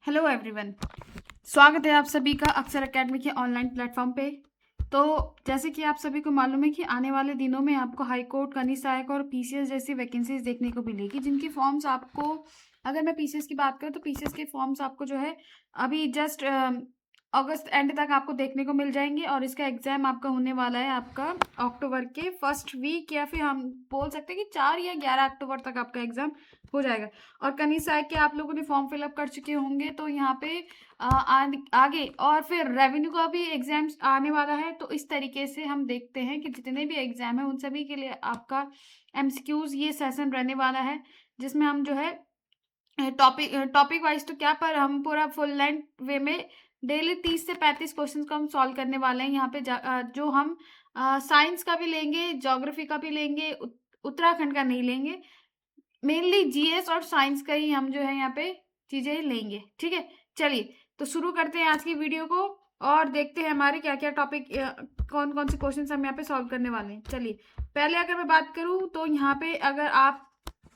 Hello everyone, स्वागत है आप सभी का अक्षर एकेडमी के ऑनलाइन प्लेटफॉर्म पे। तो जैसे कि आप सभी को मालूम है कि आने वाले दिनों में आपको हाई कोर्ट, कनीय सहायक और पीसीएस जैसी वैकेंसीज देखने को मिलेगी, जिनकी फॉर्म्स आपको, अगर मैं पीसीएस की बात करूँ तो पीसीएस के फॉर्म्स आपको जो है अभी जस्ट अगस्त एंड तक आपको देखने को मिल जाएंगे। और इसका एग्जाम आपका होने वाला है आपका अक्टूबर के फर्स्ट वीक, या फिर हम बोल सकते हैं कि 4 या 11 अक्टूबर तक आपका एग्जाम हो जाएगा। और कनीय सहायक के आप लोगों ने फॉर्म फिलअप कर चुके होंगे, तो यहाँ पे आगे और फिर रेवेन्यू का भी एग्जाम्स आने वाला है। तो इस तरीके से हम देखते हैं कि जितने भी एग्जाम है उन सभी के लिए आपका एमसीक्यूज ये सेशन रहने वाला है, जिसमें हम जो है टॉपिक वाइज तो क्या, पर हम पूरा फुल लेंथ वे में डेली 30 से 35 क्वेश्चंस को हम सॉल्व करने वाले हैं। यहाँ पे जो हम साइंस का भी लेंगे, ज्योग्राफी का भी लेंगे, उत्तराखंड का नहीं लेंगे, मेनली जीएस और साइंस का ही हम जो है यहाँ पे चीजें लेंगे। ठीक है, चलिए तो शुरू करते हैं आज की वीडियो को और देखते हैं हमारे क्या क्या टॉपिक, कौन कौन से क्वेश्चन हम यहाँ पे सॉल्व करने वाले हैं। चलिए, पहले अगर मैं बात करूँ तो यहाँ पे अगर आप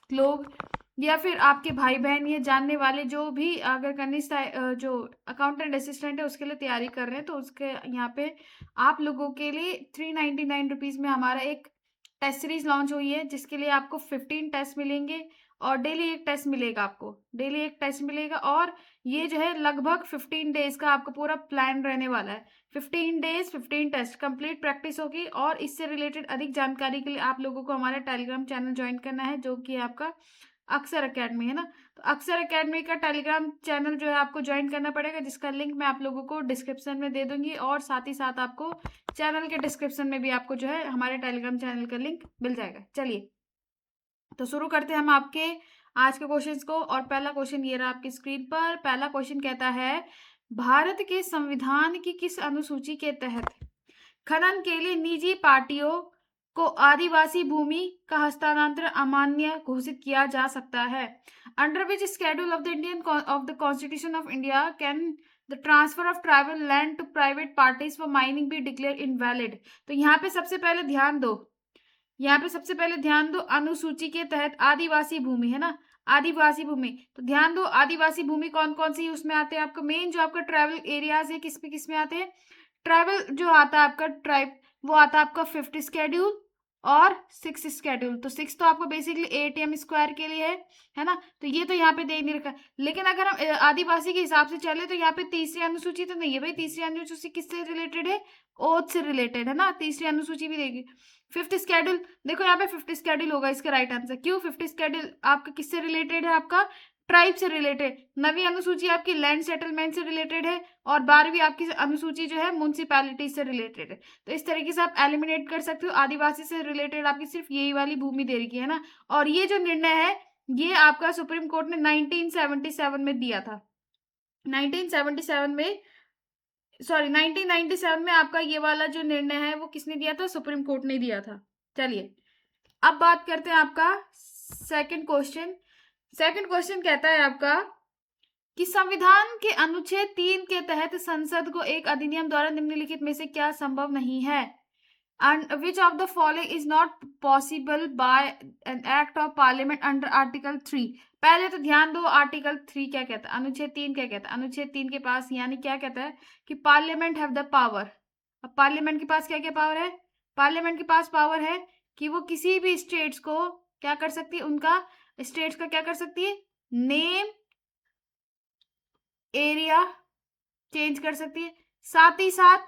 लोग या फिर आपके भाई बहन ये जानने वाले जो भी अगर कनिष्ठ जो अकाउंटेंट असिस्टेंट है उसके लिए तैयारी कर रहे हैं, तो उसके यहाँ पे आप लोगों के लिए 399 रुपीज में हमारा एक टेस्ट सीरीज लॉन्च हुई है, जिसके लिए आपको 15 टेस्ट मिलेंगे और डेली एक टेस्ट मिलेगा, आपको डेली एक टेस्ट मिलेगा। और ये जो है लगभग 15 डेज का आपका पूरा प्लान रहने वाला है। 15 डेज 15 टेस्ट कंप्लीट प्रैक्टिस होगी। और इससे रिलेटेड अधिक जानकारी के लिए आप लोगों को हमारा टेलीग्राम चैनल ज्वाइन करना है, जो कि आपका अक्षर एकेडमी है ना। तो अक्षर एकेडमी का टेलीग्राम चैनल जो है आपको ज्वाइन करना पड़ेगा, जिसका लिंक मैं आप लोगों को डिस्क्रिप्शन में दे दूंगी। और साथ ही साथ आपको चैनल के डिस्क्रिप्शन में भी आपको जो है हमारे टेलीग्राम चैनल का लिंक मिल जाएगा। चलिए तो शुरू करते हैं हम आपके आज के क्वेश्चंस को। और पहला क्वेश्चन ये रहा आपकी स्क्रीन पर। पहला क्वेश्चन कहता है, भारत के संविधान की किस अनुसूची के तहत खनन के लिए निजी पार्टियों को आदिवासी भूमि का हस्तांतरण अमान्य घोषित किया जा सकता है? Under which schedule of the Indian of the constitution of India can the transfer of tribal land to private parties for mining be declare invalid? तो यहाँ पे सबसे पहले ध्यान दो, यहाँ पे सबसे पहले ध्यान दो, अनुसूची के तहत आदिवासी भूमि है ना, आदिवासी भूमि। तो ध्यान दो, आदिवासी भूमि कौन कौन सी उसमें आते हैं? आपका मेन जो आपका ट्राइबल एरियाज है, किस में आते हैं? ट्राइबल जो आता है आपका ट्राइब, वो आता है आपका 5th स्केड्यूल और 6th स्केड्यूल। तो 6 तो आपको बेसिकली एटीएम स्क्वायर के लिए है ना। तो ये तो यहाँ पे दे नहीं रखा। लेकिन अगर हम आदिवासी के हिसाब से चले तो यहाँ पे तीसरी अनुसूची तो नहीं है भाई। तीसरी अनुसूची किससे रिलेटेड है? ओथ से रिलेटेड है ना। तीसरी अनुसूची भी देगी। 5th स्केड्यूल, देखो यहाँ पे 5th स्केड्यूल होगा इसका राइट आंसर। क्यों? 5th स्केड्यूल आपका किससे रिलेटेड है? आपका ट्राइब से रिलेटेड। 9वीं अनुसूची आपकी लैंड सेटलमेंट से रिलेटेड है और 12वीं आपकी अनुसूची जो है म्युनिसिपैलिटी से रिलेटेड है। तो इस तरीके से आप एलिमिनेट कर सकते हो। आदिवासी से रिलेटेड आपकी सिर्फ यही वाली भूमि दे रखी है ना। और ये जो निर्णय है ये आपका सुप्रीम कोर्ट ने 1977 में दिया था। 1977 में, सॉरी 1997 में आपका ये वाला जो निर्णय है वो किसने दिया था? सुप्रीम कोर्ट ने दिया था। चलिए अब बात करते हैं आपका सेकंड क्वेश्चन। सेकंड क्वेश्चन कहता है आपका कि संविधान के अनुच्छेद 3 के तहत संसद को एक अधिनियम द्वारा निम्नलिखित में से क्या संभव नहीं है? And which of the following is not possible by an act of parliament under article 3? पहले तो ध्यान दो, आर्टिकल 3 क्या कहता है, अनुच्छेद 3 क्या कहता है? अनुच्छेद 3 के पास यानी क्या कहता है कि पार्लियामेंट हैव द पावर। अब पार्लियामेंट के पास क्या क्या पावर है? पार्लियामेंट के पास पावर है कि वो किसी भी स्टेट्स को क्या कर सकती है, उनका स्टेट्स का क्या कर सकती है, नेम, एरिया चेंज कर सकती है। साथ ही साथ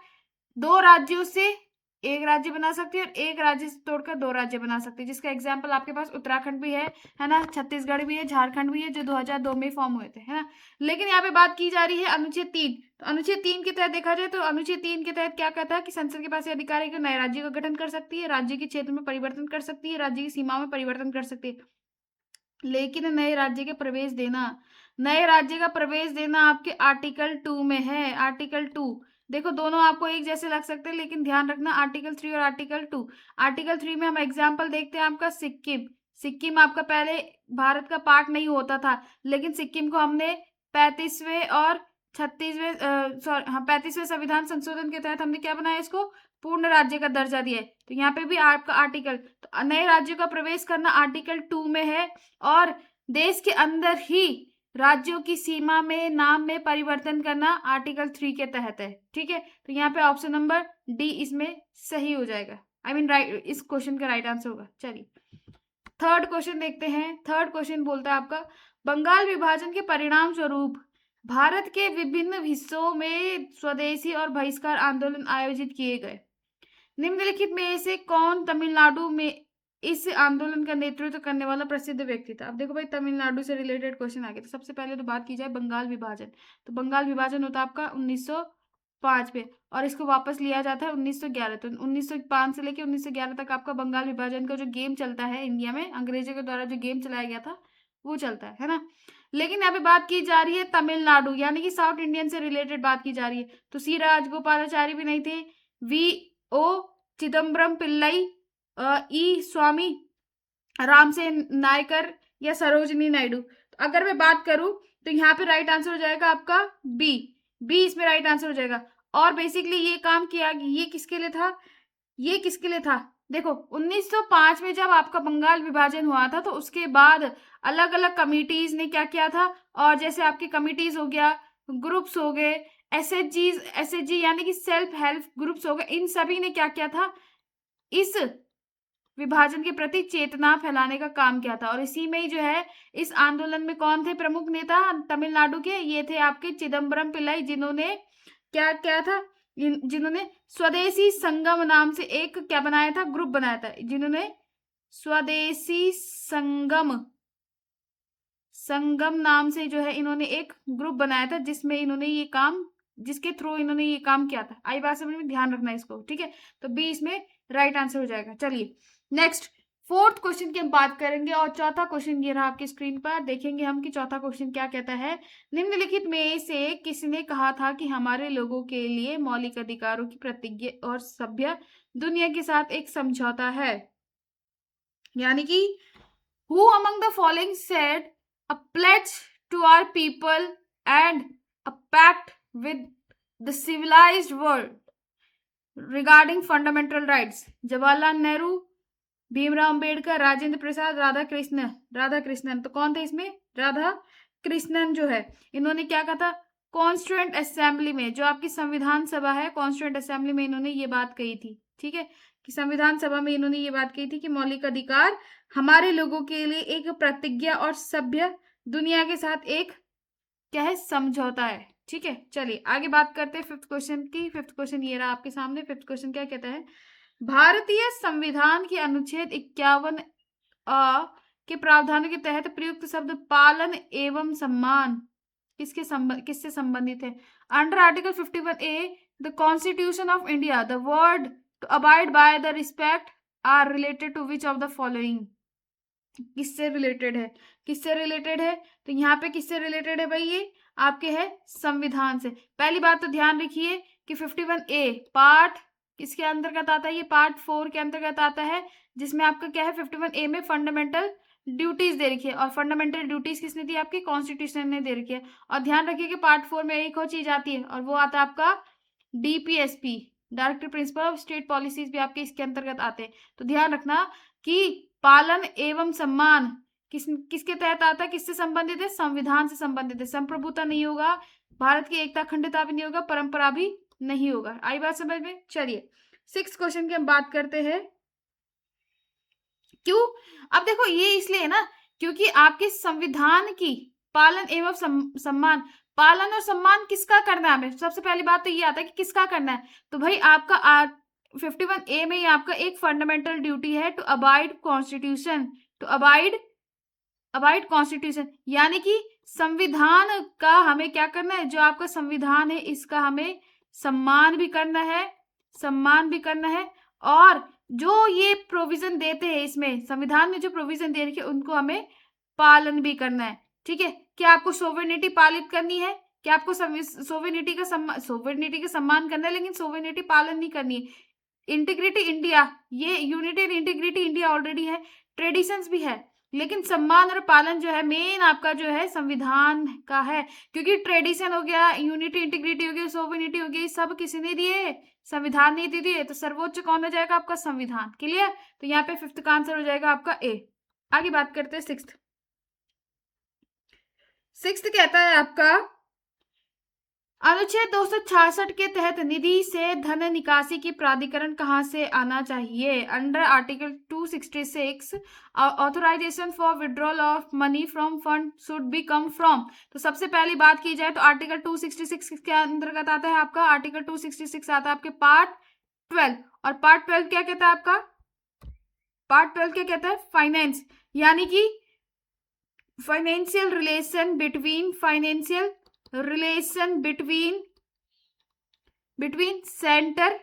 2 राज्यों से एक राज्य बना सकती है और एक राज्य से तोड़कर 2 राज्य बना सकती है, जिसका एग्जाम्पल आपके पास उत्तराखंड भी है ना, छत्तीसगढ़ भी है, झारखंड भी है, जो 2002 में फॉर्म हुए थे, है ना। लेकिन यहाँ पे बात की जा रही है अनुच्छेद 3। तो अनुच्छेद 3 के तहत देखा जाए तो अनुच्छेद 3 के तहत क्या कहता है कि संसद के पास ये अधिकार है कि नए राज्य का गठन कर सकती है, राज्य के क्षेत्र में परिवर्तन कर सकती है, राज्य की सीमा में परिवर्तन कर सकती है। लेकिन नए राज्य का प्रवेश देना आपके आर्टिकल 2 में है। आर्टिकल 2 देखो, दोनों आपको एक जैसे लग सकते हैं, लेकिन ध्यान रखना आर्टिकल 3 और आर्टिकल 2। आर्टिकल 3 में हम एग्जांपल देखते हैं आपका सिक्किम। सिक्किम आपका पहले भारत का पार्ट नहीं होता था, लेकिन सिक्किम को हमने 35वें और 35वें संविधान संशोधन के तहत हमने क्या बनाया, इसको पूर्ण राज्य का दर्जा दिया है। तो यहाँ पे भी आपका आर्टिकल, तो नए राज्यों का प्रवेश करना आर्टिकल 2 में है। और देश के अंदर ही राज्यों की सीमा में नाम में परिवर्तन करना आर्टिकल 3 के तहत है। ठीक है, तो यहाँ पे ऑप्शन नंबर डी इसमें सही हो जाएगा। आई मीन राइट, इस क्वेश्चन का राइट आंसर होगा। चलिए थर्ड क्वेश्चन देखते हैं। थर्ड क्वेश्चन बोलता है आपका, बंगाल विभाजन के परिणाम स्वरूप भारत के विभिन्न हिस्सों में स्वदेशी और बहिष्कार आंदोलन आयोजित किए गए। निम्नलिखित में से कौन तमिलनाडु में इस आंदोलन का नेतृत्व करने वाला प्रसिद्ध व्यक्ति था? अब देखो भाई, तमिलनाडु से रिलेटेड क्वेश्चन आ गए। तो सबसे पहले तो बात की जाए बंगाल विभाजन, तो बंगाल विभाजन होता है आपका 1905 में, और इसको वापस लिया जाता है 1911। तो 1905 से लेकर 1911 तक आपका बंगाल विभाजन का जो गेम चलता है इंडिया में, अंग्रेजों के द्वारा जो गेम चलाया गया था वो चलता है ना। लेकिन यहाँ पे बात की जा रही है तमिलनाडु, यानी कि साउथ इंडियन से रिलेटेड बात की जा रही है। तो सी राजगोपालाचारी भी नहीं थे, वी ओ चिदम्बरम पिल्लई, ई स्वामी रामसेन नायकर या सरोजनी नायडू। तो अगर मैं बात करूं तो यहाँ पे राइट आंसर हो जाएगा आपका बी। बी इसमें राइट आंसर हो जाएगा। और बेसिकली ये काम किया, ये किसके लिए था, ये किसके लिए था? देखो 1905 में जब आपका बंगाल विभाजन हुआ था तो उसके बाद अलग अलग कमिटीज ने क्या किया था, और जैसे आपकी कमिटीज हो गया, ग्रुप्स हो गए, एसएचजी यानी कि सेल्फ हेल्प ग्रुप्स हो गए, इन सभी ने क्या किया था, इस विभाजन के प्रति चेतना फैलाने का काम किया था। और इसी में ही जो है इस आंदोलन में कौन थे प्रमुख नेता तमिलनाडु के? ये थे आपके चिदम्बरम पिल्लई, जिन्होंने क्या किया था, जिन्होंने स्वदेशी संगम नाम से एक क्या बनाया था, ग्रुप बनाया था, जिन्होंने स्वदेशी संगम नाम से जो है इन्होंने एक ग्रुप बनाया था, जिसमें इन्होंने ये काम, जिसके थ्रू इन्होंने ये काम किया था। आई बात समझ में? ध्यान रखना इसको, ठीक है। तो बी इसमें राइट आंसर हो जाएगा। चलिए नेक्स्ट फोर्थ क्वेश्चन की हम बात करेंगे, और चौथा क्वेश्चन ये रहा आपकी स्क्रीन पर, देखेंगे हम कि चौथा क्वेश्चन क्या कहता है। निम्नलिखित में से किसने कहा था कि हमारे लोगों के लिए मौलिक अधिकारों की प्रतिज्ञा और सभ्य दुनिया के साथ एक समझौता है? यानी कि who among the following said a pledge to our people and a pact with the civilized world regarding fundamental rights? Jawaharlal Nehru, Bhimrao Ambedkar, Rajendra Prasad, Radha Krishnan. तो कौन थे इसमें? राधा कृष्णन जो है, इन्होंने क्या कहा था कॉन्स्टिट्यूएंट असेंबली में, जो आपकी संविधान सभा है, कॉन्स्टिट्यूएंट असेंबली में इन्होंने ये बात कही थी। ठीक है, कि संविधान सभा में इन्होंने ये बात कही थी कि मौलिक अधिकार हमारे लोगों के लिए एक प्रतिज्ञा और सभ्य दुनिया के साथ एक क्या है, समझौता है। ठीक है, चलिए आगे बात करते हैं फिफ्थ क्वेश्चन की। फिफ्थ क्वेश्चन ये रहा आपके सामने। फिफ्थ क्वेश्चन क्या कहता है, भारतीय संविधान के अनुच्छेद 51 अ के प्रावधानों के तहत प्रयुक्त शब्द पालन एवं सम्मान किससे संबंधित है? Under article 51A the constitution of India the word to abide by the respect are related to which of the following? किससे रिलेटेड है? किससे रिलेटेड है? तो यहाँ पे किससे रिलेटेड है भाई? ये आपके है संविधान से। पहली बात तो ध्यान रखिए कि 51A पार्ट किसके अंतर्गत आता है? ये पार्ट 4 के अंतर्गत आता है, जिसमें आपका क्या है 51A में फंडामेंटल ड्यूटीज दे रखी है, और फंडामेंटल ड्यूटीज किसने दी? आपकी कॉन्स्टिट्यूशन ने दे रखी है। और ध्यान रखिए कि पार्ट 4 में एक और चीज आती है, और वो आता है आपका DPSP, director principle of state policies, भी आपके इसके अंतर्गत आते हैं। तो ध्यान रखना कि पालन एवं सम्मान किसके तहत आता है, किससे संबंधित है? संविधान से संबंधित है। संप्रभुता नहीं होगा, भारत की एकता अखंडता भी नहीं होगा, परंपरा भी नहीं होगा। आई बात समझ में? चलिए सिक्स क्वेश्चन की हम बात करते हैं। क्यों? अब देखो ये इसलिए है ना, क्योंकि आपके संविधान की पालन एवं सम्मान, पालन और सम्मान किसका करना है हमें? सबसे पहली बात तो ये आता है कि किसका करना है। तो भाई आपका 51A में ही आपका एक फंडामेंटल ड्यूटी है to abide constitution, to abide constitution, यानी कि संविधान का हमें क्या करना है? जो आपका संविधान है इसका हमें सम्मान भी करना है, और जो ये प्रोविजन देते हैं, इसमें संविधान में जो प्रोविजन दे रखे उनको हमें पालन भी करना है। ठीक है, क्या आपको सोवरेनिटी पालित करनी है? क्या आपको सोवरेनिटी का सम्मान करना है, लेकिन सोवरेनिटी पालन नहीं करनी है। इंटीग्रिटी इंडिया, ये unity and integrity India already है, ट्रेडिशंस भी है, लेकिन सम्मान और पालन जो है मेन आपका जो है संविधान का है। क्योंकि ट्रेडिशन हो गया, यूनिटी इंटीग्रिटी हो गया, सोवरेनिटी हो गई, सब किसी ने दिए? संविधान ने दे दिए। तो सर्वोच्च कौन हो जाएगा? आपका संविधान। क्लियर? तो यहाँ पे फिफ्थ का आंसर हो जाएगा आपका ए। आगे बात करते हैं सिक्स्थ कहता है आपका अनुच्छेद 266 के तहत निधि से धन निकासी की प्राधिकरण कहाँ से आना चाहिए? Under article 266 authorisation for withdrawal of money from fund should be come from. तो सबसे पहली बात की जाए तो आर्टिकल 266 के अंतर्गत आता है आपका, आर्टिकल 266 आता है आपके पार्ट 12। और पार्ट 12 क्या कहता है आपका? पार्ट 12 क्या कहता है? फाइनेंस, यानी कि financial relation between centre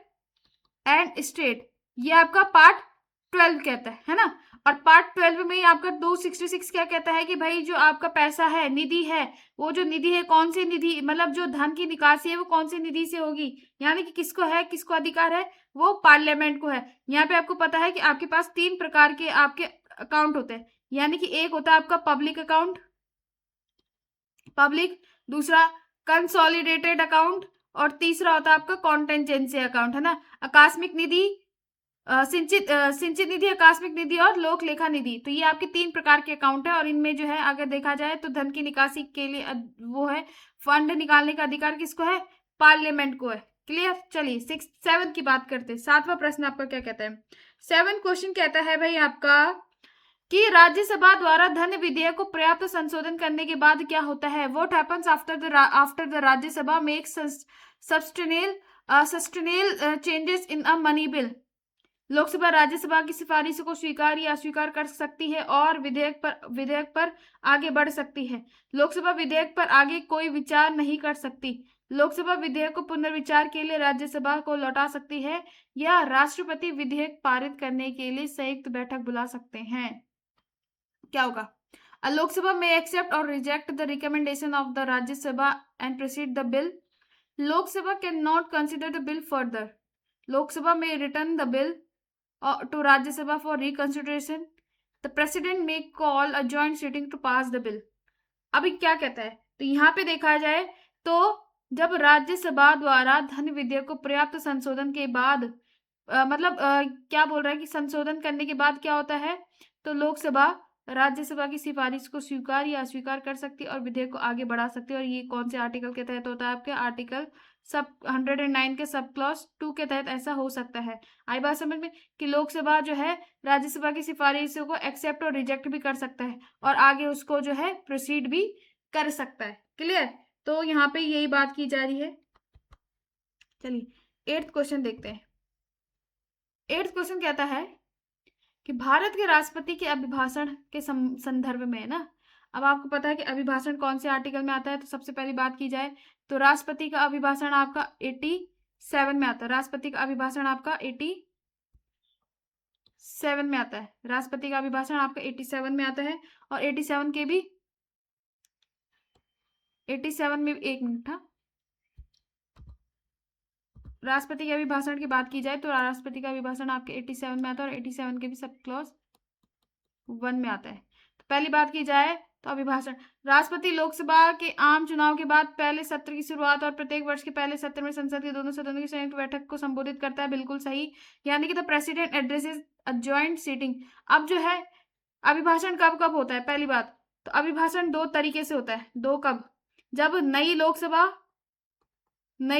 and state, ये आपका पार्ट 12 कहता है ना। और पार्ट 12 में ही आपका 266 क्या कहता है कि भाई जो आपका पैसा है, निधि है, वो जो निधि है कौन सी निधि, मतलब जो धन की निकासी है वो कौन सी निधि से होगी, यानी कि किसको है, किसको अधिकार है, वो पार्लियामेंट को है। यहाँ पे आपको पता है कि आपके पास 3 प्रकार के आपके अकाउंट होते हैं, यानी कि एक होता है आपका पब्लिक अकाउंट, पब्लिक, दूसरा कंसोलिडेटेड अकाउंट, और तीसरा होता है आपका कॉन्टेंजेंसी अकाउंट, है ना। आकस्मिक निधि, सिंचित निधि, आकस्मिक निधि और लोक लेखा निधि। तो ये आपके 3 प्रकार के अकाउंट है, और इनमें जो है अगर देखा जाए तो धन की निकासी के लिए वो है, फंड निकालने का अधिकार किसको है? पार्लियामेंट को है। क्लियर? चलिए 7 की बात करते हैं। 7वां प्रश्न आपका क्या कहता है? 7 क्वेश्चन कहता है भाई आपका कि राज्यसभा द्वारा धन विधेयक को पर्याप्त संशोधन करने के बाद क्या होता है? What happens after the Rajya Sabha makes substantial changes in a money bill. Lok Sabha Rajya Sabha की सिफारिश को स्वीकार या अस्वीकार कर सकती है और विधेयक पर आगे बढ़ सकती है। लोकसभा विधेयक पर आगे कोई विचार नहीं कर सकती। लोकसभा विधेयक को पुनर्विचार के लिए राज्यसभा को लौटा सकती है, या राष्ट्रपति विधेयक पारित करने के लिए संयुक्त बैठक बुला सकते हैं। क्या होगा? A Lok Sabha may accept or reject the recommendation of the Rajya Sabha and proceed the bill. Lok Sabha cannot consider the bill further. Lok Sabha may return the bill to Rajya Sabha for reconsideration. The president may call a joint sitting to pass the bill. अभी क्या कहता है? तो यहाँ पे देखा जाए तो जब राज्यसभा द्वारा धन विधेयक को पर्याप्त संशोधन के बाद क्या बोल रहा है कि संशोधन करने के बाद क्या होता है, तो लोकसभा राज्यसभा की सिफारिश को स्वीकार या अस्वीकार कर सकती है और विधेयक को आगे बढ़ा सकती है। और ये कौन से आर्टिकल के तहत होता है? आपके आर्टिकल 109 के सब क्लॉज 2 के तहत ऐसा हो सकता है। आई बात समझ में कि लोकसभा जो है राज्यसभा की सिफारिशों को एक्सेप्ट और रिजेक्ट भी कर सकता है और आगे उसको जो है प्रोसीड भी कर सकता है। क्लियर? तो यहाँ पे यही बात की जा रही है। चलिए 8th क्वेश्चन देखते हैं। 8th क्वेश्चन कहता है कि भारत के राष्ट्रपति के अभिभाषण के संदर्भ में, है ना। अब आपको पता है कि अभिभाषण कौन से आर्टिकल में आता है, तो सबसे पहली बात की जाए तो राष्ट्रपति का अभिभाषण आपका 87 में आता है। राष्ट्रपति का अभिभाषण आपका 87 में आता है। राष्ट्रपति का अभिभाषण आपका 87 में आता है। और 87 के भी 87 में, एक मिनट था, राष्ट्रपति के अभिभाषण की बात की जाए तो राष्ट्रपति का अभिभाषण आपके 87 में आता है और 87 के भी सब क्लॉज 1 में आता है। तो पहली बात की जाए तो अभिभाषण, राष्ट्रपति लोकसभा के आम चुनाव के बाद पहले सत्र की शुरुआत और प्रत्येक वर्ष के पहले सत्र में संसद के दोनों सदनों की संयुक्त बैठक को संबोधित करता है। बिल्कुल सही, यानी कि the president addresses a joint sitting. अब जो है अभिभाषण कब कब होता है? पहली बात तो अभिभाषण 2 तरीके से होता है। 2 कब? जब नई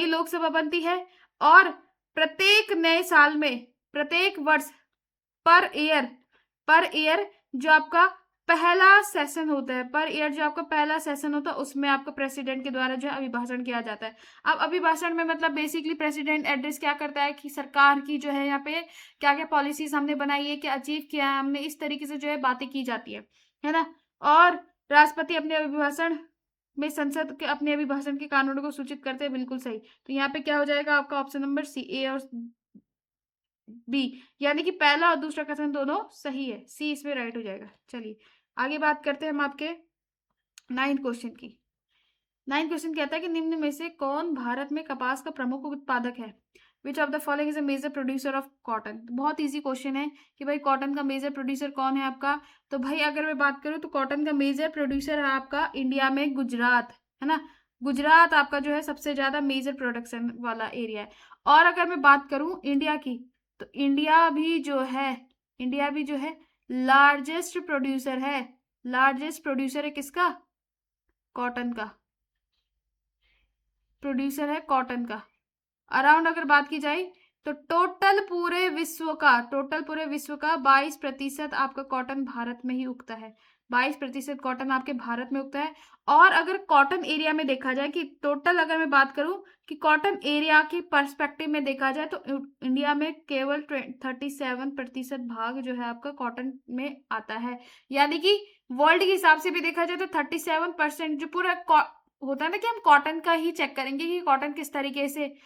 लोकसभा बनती है और प्रत्येक नए साल में, प्रत्येक वर्ष पर ईयर जो आपका पहला सेशन होता है, उसमें आपका प्रेसिडेंट के द्वारा जो है अभिभाषण किया जाता है। अब अभिभाषण में मतलब बेसिकली प्रेसिडेंट एड्रेस क्या करता है कि सरकार की जो है यहाँ पे क्या क्या पॉलिसीज हमने बनाई है, क्या अचीव किया है हमने, इस तरीके से जो है बातें की जाती है ना। और राष्ट्रपति अपने अभिभाषण में संसद के अपने अभिभाषण के कानूनों को सूचित करते हैं। बिल्कुल सही। तो यहाँ पे क्या हो जाएगा आपका ऑप्शन नंबर सी, ए और बी, यानी कि पहला और दूसरा कथन दोनों सही है। सी इसमें राइट हो जाएगा। चलिए आगे बात करते हैं हम आपके 9th क्वेश्चन की। 9th क्वेश्चन कहता है कि निम्न में से कौन भारत में कपास का प्रमुख उत्पादक है? Which of the following is a major producer of cotton. बहुत इजी क्वेश्चन है कि भाई कॉटन का मेजर प्रोड्यूसर कौन है आपका। तो भाई अगर मैं बात करूं तो कॉटन का मेजर प्रोड्यूसर है आपका इंडिया में गुजरात, है ना। गुजरात आपका जो है सबसे ज्यादा मेजर प्रोडक्शन वाला एरिया है। और अगर मैं बात करूं इंडिया की, तो इंडिया भी जो है लार्जेस्ट प्रोड्यूसर है। किसका? कॉटन का, प्रोड्यूसर है कॉटन का। अराउंड अगर बात की जाए तो टोटल पूरे विश्व का 22% आपका कॉटन भारत में ही उगता है। 22% कॉटन आपके भारत में उगता है। और अगर कॉटन एरिया में देखा जाए कि टोटल अगर मैं बात करूं कि कॉटन एरिया के पर्सपेक्टिव में देखा जाए तो इंडिया में केवल 37% भाग जो है आपका कॉटन में आता है। यानी कि वर्ल्ड के हिसाब से भी देखा जाए तो 37% जो पूरा होता है ना कि हम कॉटन का ही चेक करेंगे कि कॉटन किस तरीके से,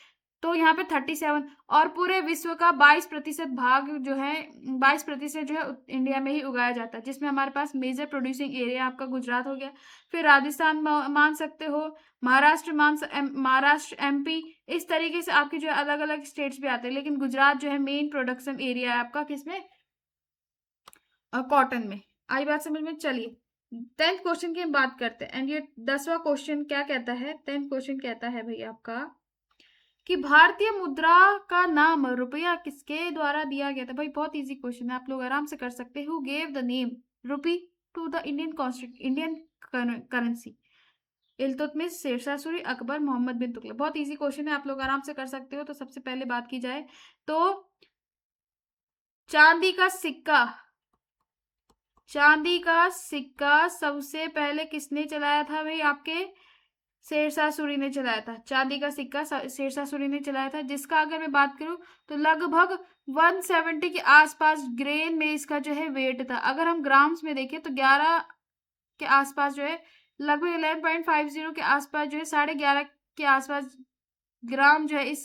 तो यहाँ पे 37 और पूरे विश्व का 22% भाग जो है 22% जो है इंडिया में ही उगाया जाता है, जिसमें हमारे पास मेजर प्रोड्यूसिंग एरिया आपका गुजरात हो गया, फिर राजस्थान मान सकते हो, महाराष्ट्र एमपी, इस तरीके से आपके जो अलग अलग स्टेट्स भी आते हैं, लेकिन गुजरात जो है मेन प्रोडक्शन एरिया है आपका किसमें, कॉटन में। आई बात समझ में। चलिए 10th क्वेश्चन की हम बात करते हैं। एंड ये 10वां क्वेश्चन क्या कहता है, 10th क्वेश्चन कहता है भाई आपका कि भारतीय मुद्रा का नाम रुपया किसके द्वारा दिया गया था। भाई बहुत इजी क्वेश्चन है, आप लोग आराम से कर सकते हैं। Who gave the name rupee to the Indian currency. Iltutmish, Sher Shah Suri, Akbar, Mohammad बिन तुगलक। बहुत इजी क्वेश्चन है, आप लोग आराम से कर सकते हो। तो सबसे पहले बात की जाए तो चांदी का सिक्का सबसे पहले किसने चलाया था भाई, आपके शेरशाह सूरी ने चलाया था। चांदी का सिक्का शेरशाह सूरी ने चलाया था, जिसका अगर मैं बात करूं तो लगभग 170 के आसपास ग्रेन में इसका जो है वेट था। अगर हम ग्राम्स में देखें तो 11 के आसपास जो है, लगभग 11.50 के आसपास जो है, 11.5 के आसपास ग्राम जो है इस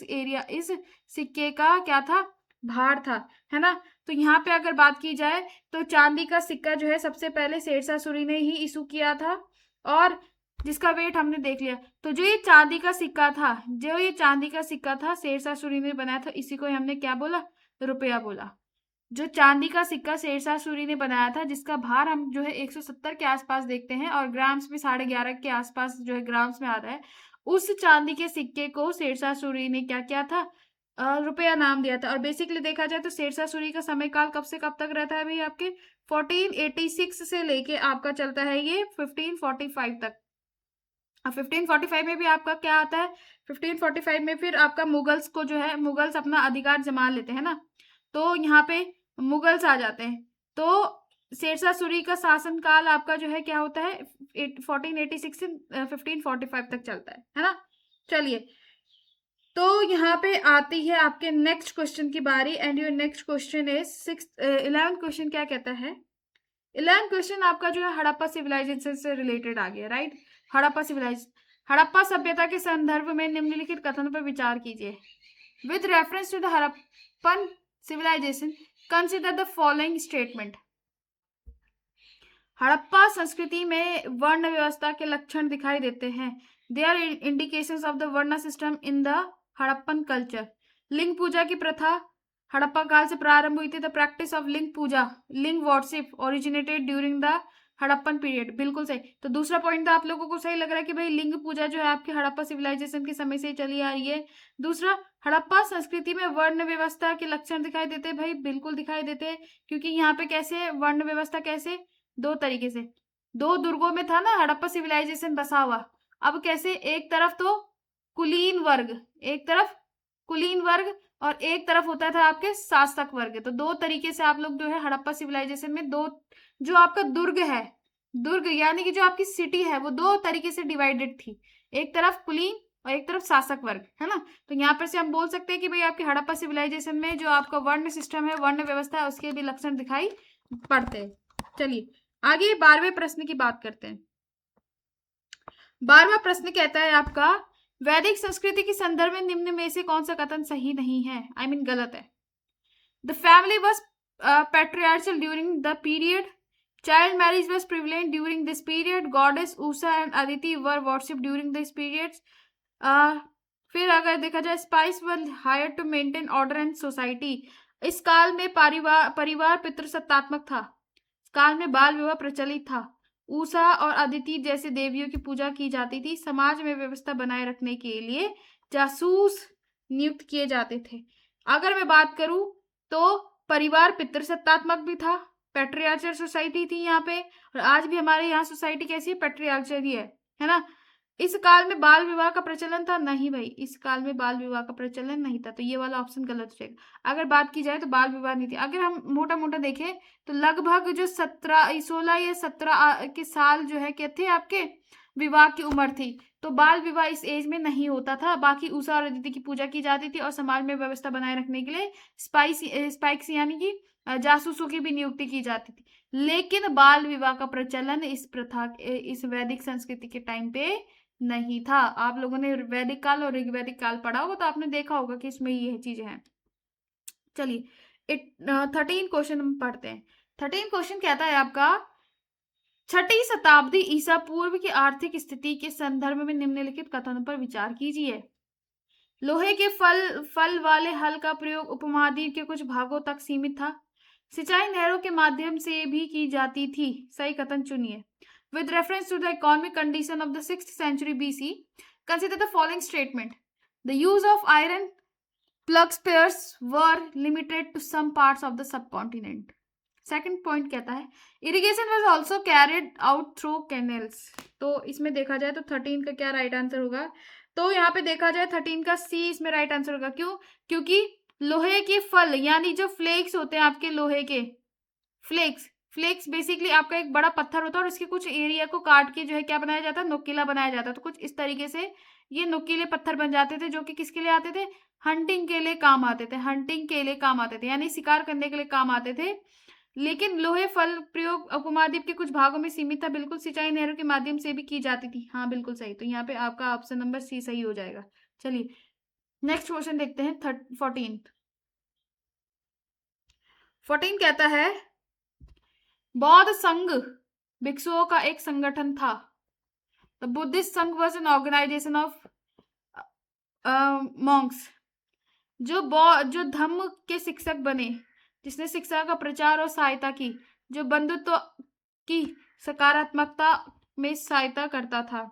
सिक्के का क्या था, भार था, है ना। तो यहाँ पे अगर बात की जाए तो चांदी का सिक्का जो है सबसे पहले शेरशाह सूरी ने ही इशू किया था, और जिसका वेट हमने देख लिया। तो जो ये चांदी का सिक्का था शेरशाह सूरी ने बनाया था, इसी को हमने क्या बोला, रुपया बोला। जो चांदी का सिक्का शेरशाह सूरी ने बनाया था, जिसका भार हम जो है 170 के आसपास देखते हैं, और ग्राम्स में 11.5 के आसपास जो है ग्राम्स में आता है, उस चांदी के सिक्के को शेरशाह सूरी ने क्या किया था, रुपया नाम दिया था। और बेसिकली देखा जाए तो शेरशाह सूरी का समय काल कब से कब तक रहता है भाई, आपके 1486 से लेके आपका चलता है ये 1545 तक। 1545 में भी आपका क्या आता है, 1545 में फिर आपका मुगल्स को जो है, मुगल्स अपना अधिकार जमा लेते हैं ना, तो यहाँ पे मुगल्स आ जाते हैं। तो शेरशाह सूरी का शासन काल आपका जो है क्या होता है, 1486 से 1545 तक चलता है ना। चलिए, तो यहाँ पे आती है आपके नेक्स्ट क्वेश्चन की बारी। And your next question is 11th question क्या कहता है। 11th क्वेश्चन आपका जो है हड़प्पा सिविलाइजेशन से रिलेटेड आ गया, राइट। हड़प्पा सभ्यता के संदर्भ में निम्नलिखित कथन पर विचार कीजिए। With reference to the Harappan civilisation consider the following statement. Harappa संस्कृति में वर्ण व्यवस्था के लक्षण दिखाई देते हैं। There indications of the varna system in the Harappan culture. लिंग पूजा की प्रथा हड़प्पा काल से प्रारंभ हुई थी। द प्रैक्टिस ऑफ लिंग पूजा, लिंग worship originated during the Harappan period. बिल्कुल सही। तो दूसरा पॉइंट तो आप लोगों को सही लग रहा है कि भाई लिंग पूजा जो है आपकी हड़प्पा सिविलाइजेशन के समय से ही चली आ रही है। दूसरा, हड़प्पा संस्कृति में वर्ण व्यवस्था के लक्षण दिखाई देते हैं। भाई बिल्कुल दिखाई देते हैं, क्योंकि यहाँ पे कैसे वर्ण व्यवस्था, कैसे, दो तरीके से, 2 दुर्गों में था ना हड़प्पा सिविलाइजेशन बसा हुआ। अब कैसे, एक तरफ तो कुलीन वर्ग और एक तरफ होता था आपके शासक वर्ग। तो 2 तरीके से आप लोग जो है हड़प्पा सिविलाइजेशन में, 2 जो आपका दुर्ग यानी कि जो आपकी सिटी है वो 2 तरीके से डिवाइडेड थी, एक तरफ कुलीन और एक तरफ शासक वर्ग, है ना। तो यहाँ पर से हम बोल सकते हैं कि भाई आपके हड़प्पा सिविलाइजेशन में जो आपका वर्ण सिस्टम है, वर्ण व्यवस्था है, उसके भी लक्षण दिखाई पड़ते हैं। चलिए आगे 12वें प्रश्न की बात करते हैं। 12वां प्रश्न कहता है आपका, वैदिक संस्कृति के संदर्भ में निम्न में से कौन सा कथन सही नहीं है, I mean गलत है। The family was patriarchal during the period. Child marriage was prevalent during this period. Goddess Usha and Aditi were worship during this periods. फिर अगर देखा जाए, spies were hired to maintain order and society. इस काल में परिवार पितृसत्तात्मक था। इस काल में बाल विवाह प्रचलित था। उषा और अदिति जैसे देवियों की पूजा की जाती थी। समाज में व्यवस्था बनाए रखने के लिए जासूस नियुक्त किए जाते थे। अगर मैं बात करूं तो परिवार पितृसत्तात्मक भी था, पैट्रियार्चल सोसाइटी थी यहाँ पे, और आज भी हमारे यहाँ सोसाइटी कैसी है, पैट्रियार्चल ही है। है ना। इस काल में बाल विवाह का प्रचलन था? नहीं भाई, इस काल में बाल विवाह का प्रचलन नहीं था, तो ये वाला ऑप्शन गलत हो जाएगा। अगर बात की जाए तो बाल विवाह नहीं थी। अगर हम मोटा मोटा देखें तो लगभग जो 16 या 17 के साल जो है क्या थे आपके विवाह की उम्र थी, तो बाल विवाह इस एज में नहीं होता था। बाकी उषा और अदिति की पूजा की जाती थी और समाज में व्यवस्था बनाए रखने के लिए स्पाइक्स यानी कि जासूसों की भी नियुक्ति की जाती थी। लेकिन बाल विवाह का प्रचलन इस वैदिक संस्कृति के टाइम पे नहीं था। आप लोगों ने वैदिक काल और ऋग्वैदिक काल पढ़ा होगा तो आपने देखा होगा कि इसमें ये चीजें हैं। चलिए 13 क्वेश्चन हम पढ़ते हैं। 13 क्वेश्चन कहता है आपका, 6ठी शताब्दी ईसा पूर्व की आर्थिक स्थिति के संदर्भ में निम्नलिखित कथनों पर विचार कीजिए। लोहे के फल वाले हल का प्रयोग उपमहाद्वीप के कुछ भागों तक सीमित था। सिंचाई नहरों के माध्यम से भी की जाती थी। सही कथन चुनिए। With reference to the economic condition of the 6th century BC, consider the following statement. The use of iron plug spears were limited to some parts of the subcontinent. Second point कहता है irrigation was also carried out through canals. तो इसमें देखा जाए तो 13 का क्या right answer होगा? तो यहाँ पे देखा जाए 13 का सी इसमें राइट आंसर होगा। क्यों? क्योंकि लोहे के फल यानी जो फ्लेक्स होते हैं आपके लोहे के फ्लेक्स बेसिकली आपका एक बड़ा पत्थर होता है और उसके कुछ एरिया को काट के जो है क्या बनाया जाता है, नुकीला बनाया जाता है। तो कुछ इस तरीके से ये नुकीले पत्थर बन जाते थे जो कि किसके लिए आते थे? हंटिंग के लिए काम आते थे, यानी शिकार करने के लिए काम आते थे। लेकिन लोहे फल प्रयोग उपमहाद्वीप के कुछ भागों में सीमित था। बिल्कुल, सिंचाई नहरों के माध्यम से भी की जाती थी। हाँ बिल्कुल सही। तो यहाँ पे आपका ऑप्शन नंबर सी सही हो जाएगा। चलिए नेक्स्ट क्वेश्चन देखते हैं। 14 कहता है बौद्ध संघ भिक्षुओं का एक संगठन था। The Buddhist sangha was an organisation of monks जो धम्म के शिक्षक बने, जिसने शिक्षा का प्रचार और सहायता की, जो बंधुत्व की सकारात्मकता में सहायता करता था,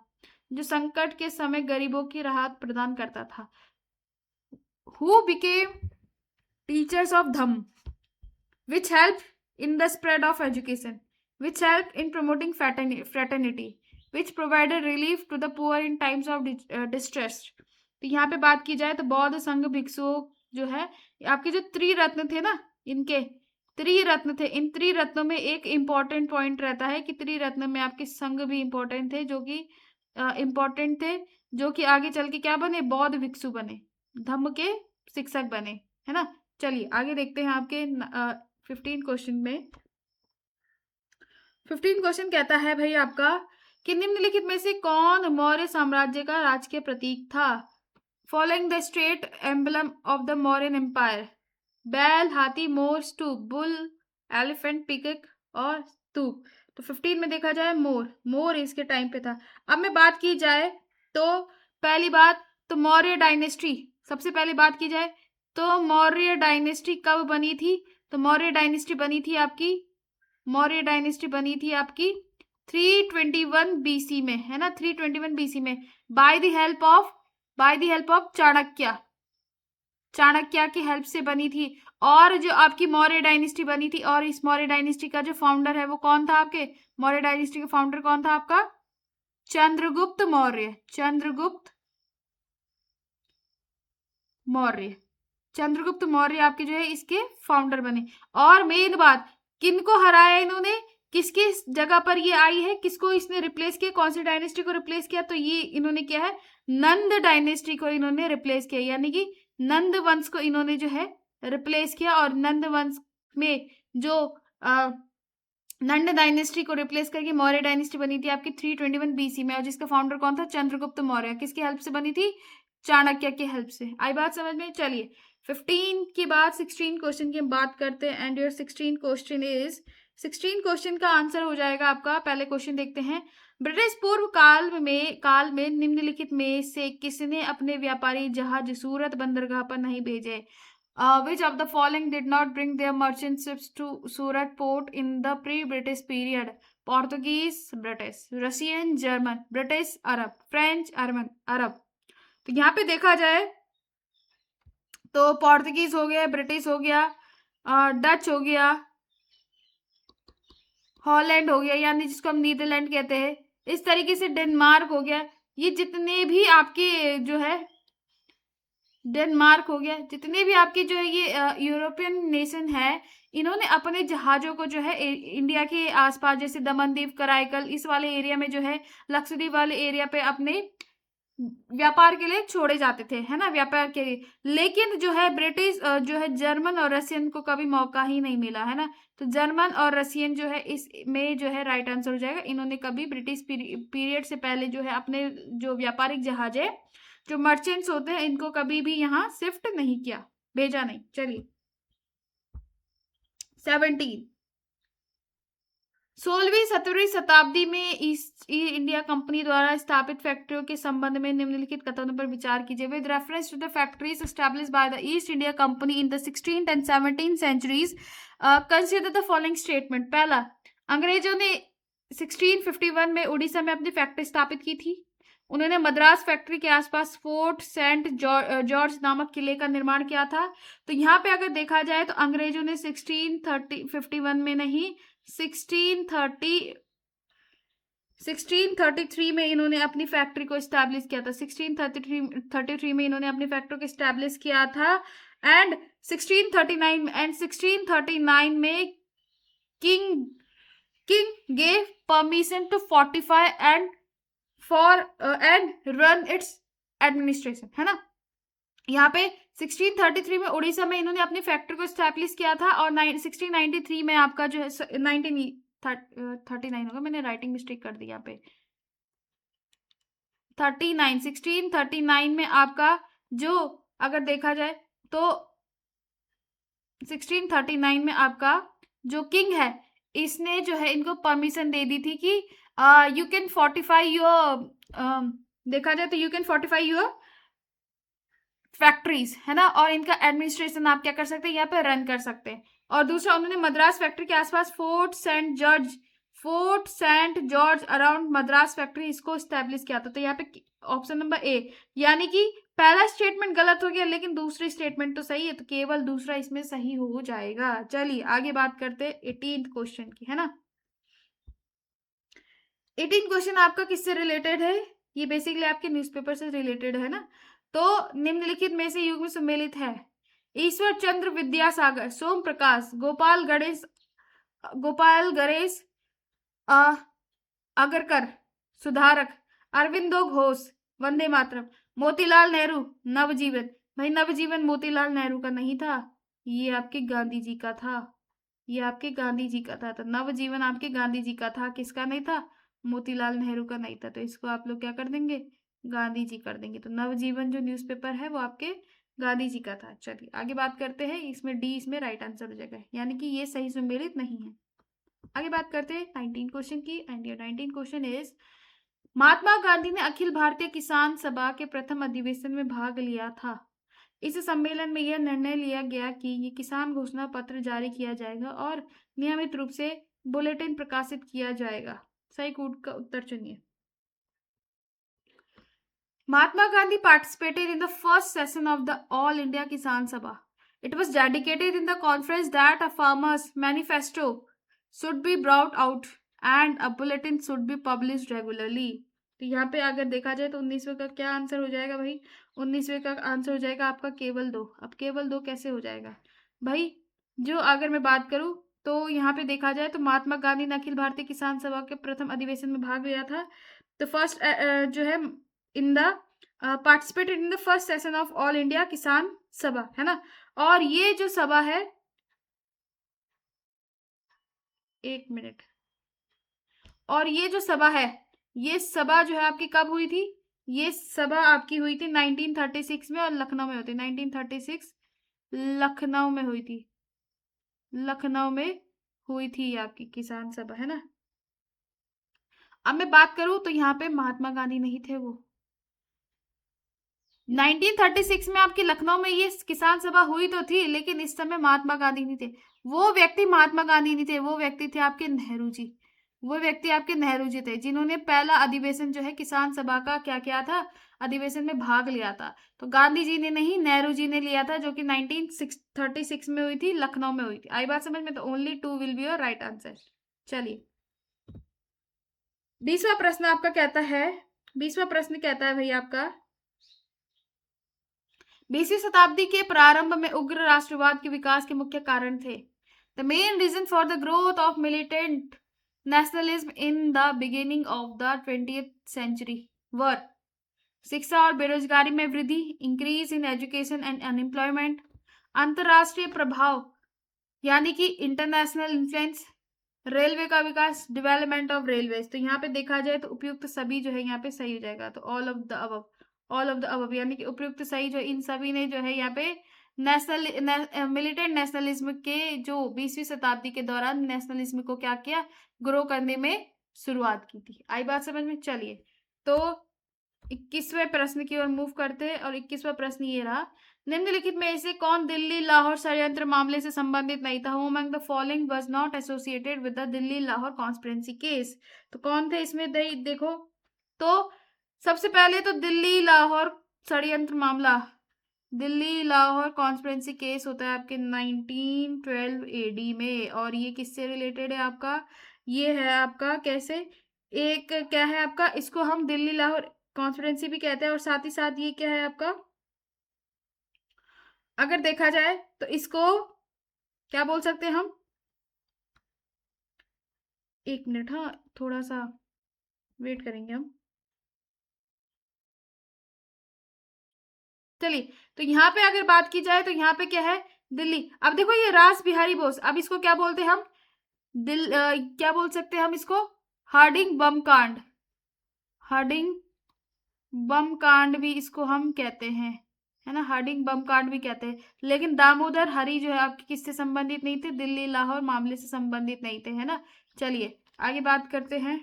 जो संकट के समय गरीबों की राहत प्रदान करता था। Who became teachers of Dhamm, which helped in the spread of education, which helped in promoting fraternity, which provided relief to the poor in times of distress. तो यहाँ पे बात की जाए तो बौद्ध संघ भिक्षुओं जो है आपके जो त्रिरत्न थे ना, इनके त्रिरत्न थे। इन त्रिरत्नों में एक इंपॉर्टेंट पॉइंट रहता है कि त्रिरत्न में आपके संघ भी इंपॉर्टेंट थे, जो कि आगे चल के क्या बने? बौद्ध भिक्षु बने, धम्म के शिक्षक बने, है ना। चलिए आगे देखते हैं आपके 15 क्वेश्चन में। 15 क्वेश्चन कहता है भाई आपका कि निम्नलिखित में से कौन मौर्य साम्राज्य का राजकीय प्रतीक था? Following the state emblem of the Mauryan empire, बैल, हाथी, मोर, स्तूप, बुल, एलिफेंट, पिकक और स्तूप। तो 15 में देखा जाए मोर इसके टाइम पे था। अब में बात की जाए तो पहली बात तो मौर्य डायनेस्टी, सबसे पहली बात की जाए तो मौर्य डायनेस्टी कब बनी थी? तो मौर्य डायनेस्टी बनी थी आपकी 321 बीसी में, है ना। 321 बीसी में by the help of Chanakya की हेल्प से बनी थी। और जो आपकी मौर्य डायनेस्टी बनी थी, और इस मौर्य डायनेस्टी का जो फाउंडर है वो कौन था? आपके मौर्य डायनेस्टी का फाउंडर कौन था आपका? चंद्रगुप्त मौर्य आपके जो है इसके फाउंडर बने। और मेन बात, किनको हराया इन्होंने? किसके जगह पर ये आई है? किसको इसने रिप्लेस किया? कौन सी डायनेस्टी को रिप्लेस किया? तो ये इन्होंने किया है नंद डायनेस्टी को इन्होंने रिप्लेस किया, यानी कि नंद वंश को इन्होंने जो है रिप्लेस किया। और नंद वंश में जो नंद डायनेस्टी को रिप्लेस करके मौर्य डायनेस्टी बनी थी आपकी 321 बीसी में, और जिसका फाउंडर कौन था? चंद्रगुप्त मौर्य। किसकी हेल्प से बनी थी? चाणक्य की हेल्प से। आई बात समझ में? चलिए 15 के बाद 16 क्वेश्चन की हम बात करते हैं। एंड योर 16 क्वेश्चन का आंसर हो जाएगा आपका। पहले क्वेश्चन देखते हैं। ब्रिटिश पूर्व काल में निम्नलिखित में से किसने अपने व्यापारी जहाज सूरत बंदरगाह पर नहीं भेजे? Which of the following did not bring their merchant ships to Surat port in the pre-British period? Portuguese, British, Russian, German, British, Arab, French, Arab। तो यहाँ पे देखा जाए तो पोर्तुगीज हो गया, ब्रिटिश हो गया, डच हो गया, हॉलैंड हो गया, यानी जिसको हम नीदरलैंड कहते हैं, इस तरीके से डेनमार्क हो गया, ये जितने भी आपके जो है डेनमार्क हो गया, जितने भी आपके जो है ये यूरोपियन नेशन है, इन्होंने अपने जहाज़ों को जो है इंडिया के आसपास जैसे दमन-दीव, कराईकल इस वाले एरिया में जो है लक्षद्वीप वाले एरिया पे अपने व्यापार के लिए छोड़े जाते थे, है ना? व्यापार के लिए। लेकिन जो है ब्रिटिश जो है जर्मन और रशियन को कभी मौका ही नहीं मिला, है ना? तो जर्मन और रशियन जो है इसमें जो है राइट आंसर हो जाएगा। इन्होंने कभी ब्रिटिश पीरियड से पहले जो है अपने जो व्यापारिक जहाज है, जो मर्चेंट्स होते हैं, इनको कभी भी यहाँ शिफ्ट नहीं किया, भेजा नहीं। चलिए 17 16वीं 17वीं शताब्दी में ईस्ट इंडिया कंपनी द्वारा स्थापित फैक्ट्रियों के संबंध में निम्नलिखित कथनों पर विचार कीजिए। With reference to the factories established by the East India Company in the 16th and 17th centuries, consider the following statement. पहला, अंग्रेजों ने 1651 में उड़ीसा में अपनी फैक्ट्री स्थापित की थी। उन्होंने मद्रास फैक्ट्री के आसपास फोर्ट सेंट जॉर्ज नामक किले का निर्माण किया था। तो यहाँ पे अगर देखा जाए तो अंग्रेजों ने 1651 में नहीं, 1633 में इन्होंने अपनी फैक्ट्री को एस्टैब्लिश किया था। 1633 में इन्होंने अपनी फैक्ट्री को एस्टैब्लिश किया था एंड 1639 में king gave permission to fortify and run its administration, है ना? यहाँ पे 1633 में उड़ीसा में इन्होंने अपनी फैक्ट्री को एस्टैब्लिश किया था और 1693 में आपका जो है 1939 होगा, मैंने राइटिंग मिस्टेक कर दी यहाँ पे। 1639 में आपका जो अगर देखा जाए तो 1639 में आपका जो किंग है, इसने जो है इनको परमिशन दे दी थी कि यू कैन फोर्टिफाई योर, देखा जाए तो you can fortify your factories, है ना? और इनका एडमिनिस्ट्रेशन आप क्या कर सकते हैं, यहाँ पे रन कर सकते हैं। और दूसरा, उन्होंने मद्रास फैक्ट्री के आसपास Fort Saint George around Madras factory इसको स्टैब्लिश किया था। तो यहाँ पे ऑप्शन नंबर ए, यानी कि पहला स्टेटमेंट गलत हो गया लेकिन दूसरी स्टेटमेंट तो सही है, तो केवल दूसरा इसमें सही हो जाएगा। चलिए आगे बात करते हैं 18th क्वेश्चन की, है ना? 18th क्वेश्चन आपका किससे रिलेटेड है? ये बेसिकली आपके न्यूज़पेपर से रिलेटेड है ना? तो निम्नलिखित में से युग में सम्मिलित है ईश्वर चंद्र विद्यासागर, सोम प्रकाश, गोपाल गणेश अगरकर, सुधारक, अरविंदो घोष, वंदे मातरम, मोतीलाल नेहरू, नवजीवन। भाई नवजीवन मोतीलाल नेहरू का नहीं था, ये आपके गांधी जी का था। ये आपके गांधी जी का था। तो नवजीवन आपके गांधी जी का था, किसका नहीं था? मोतीलाल नेहरू का नहीं था। तो इसको आप लोग क्या कर देंगे? गांधी जी कर देंगे। तो नवजीवन जो न्यूज़पेपर है वो आपके गांधी जी का था। चलिए आगे बात करते हैं, इसमें डी इसमें राइट आंसर हो जाएगा, यानी कि ये सही सम्मिलित नहीं है। आगे बात करते हैं 19 क्वेश्चन की and your 19 question is, Mahatma Gandhi ने अखिल भारतीय किसान सभा के प्रथम अधिवेशन में भाग लिया था। इस सम्मेलन में यह निर्णय लिया गया कि ये किसान घोषणा पत्र जारी किया जाएगा और नियमित रूप से बुलेटिन प्रकाशित किया जाएगा। सही कूट का उत्तर चुनिए। Mahatma Gandhi participated in the first session of the All India Kisan Sabha. It was dedicated in the conference that a farmer's manifesto should be brought out and a bulletin should be published regularly. तो यहाँ पे अगर देखा जाए तो 19वें का क्या answer हो जाएगा भाई? 19वें का आंसर हो जाएगा आपका केवल 2। अब केवल 2 कैसे हो जाएगा भाई? जो अगर मैं बात करूँ तो यहाँ पे देखा जाए तो महात्मा गांधी ने अखिल भारतीय किसान सभा के प्रथम अधिवेशन में भाग लिया था। तो फर्स्ट जो है in the participated in the first session of all India किसान सभा, है ना? और ये जो सभा है, एक मिनट, और ये जो सभा है, ये सभा जो है आपकी कब हुई थी? ये सभा आपकी हुई थी 1936 में और लखनऊ में हुई थी। 1936 लखनऊ में हुई थी। लखनऊ में हुई थी आपकी किसान सभा, है ना? अब मैं बात करूं तो यहाँ पे महात्मा गांधी नहीं थे। वो 1936 में आपकी लखनऊ में ये किसान सभा हुई तो थी, लेकिन इस समय महात्मा गांधी नहीं थे। वो व्यक्ति महात्मा गांधी नहीं थे, वो व्यक्ति थे आपके नेहरू जी। वो व्यक्ति आपके नेहरू जी थे, जिन्होंने पहला अधिवेशन जो है किसान सभा का क्या किया था? अधिवेशन में भाग लिया था। तो गांधी जी ने नहीं, नेहरू जी ने लिया था, जो कि 1936 में हुई थी, लखनऊ में हुई थी। आई बात समझ में? तो only 2 will be your right answer. चलिए 20वां प्रश्न आपका कहता है, 20वां प्रश्न कहता है भैया आपका, 20वीं शताब्दी के प्रारंभ में उग्र राष्ट्रवाद के विकास के मुख्य कारण थे। The main reason for the growth of militant nationalism in the beginning of the 20th century were शिक्षा और बेरोजगारी में वृद्धि, increase in education and unemployment, अंतरराष्ट्रीय प्रभाव यानी कि इंटरनेशनल इन्फ्लुएंस, रेलवे का विकास, डेवलपमेंट ऑफ रेलवेज। तो यहाँ पे देखा जाए तो उपयुक्त सभी जो है यहाँ पे सही हो जाएगा। तो all of the above, all of the above यानी कि उपयुक्त सही जो इन सभी ने जो है यहाँ पे मिलिटेंट नेशनलिज्म के जो 20वीं शताब्दी के दौरान नेशनलिज्म को क्या किया, ग्रो करने में शुरुआत की थी। आई बात समझ में? चलिए तो 21वें प्रश्न की ओर मूव करते हैं और 21वां प्रश्न ये रहा, निम्नलिखित में से कौन दिल्ली लाहौर षड्यंत्र मामले से संबंधित नहीं था? Who among the following was not associated with the Delhi Lahore conspiracy case? तो कौन थे इसमें? देखो तो सबसे पहले तो दिल्ली लाहौर षड्यंत्र मामला, दिल्ली लाहौर कॉन्स्पिरेसी केस होता है आपके 1912 एडी में, और ये किससे रिलेटेड है आपका? ये है आपका कैसे, एक क्या है आपका, इसको हम दिल्ली लाहौर कॉन्स्पिरेसी भी कहते हैं, और साथ ही साथ ये क्या है आपका, अगर देखा जाए तो इसको क्या बोल सकते हैं हम? एक मिनट, हाँ थोड़ा सा वेट करेंगे हम। चलिए तो यहाँ पे अगर बात की जाए तो यहाँ पे क्या है, दिल्ली। अब देखो ये रास बिहारी बोस, अब इसको क्या बोलते हैं हम? क्या बोल सकते हैं हम इसको? हार्डिंग बम कांड, हार्डिंग बम कांड भी इसको हम कहते हैं, है ना, हार्डिंग बम कांड भी कहते हैं। लेकिन दामोदर हरी जो है आपके किससे संबंधित नहीं थे? दिल्ली लाहौर मामले से संबंधित नहीं थे, है ना। चलिए आगे बात करते हैं।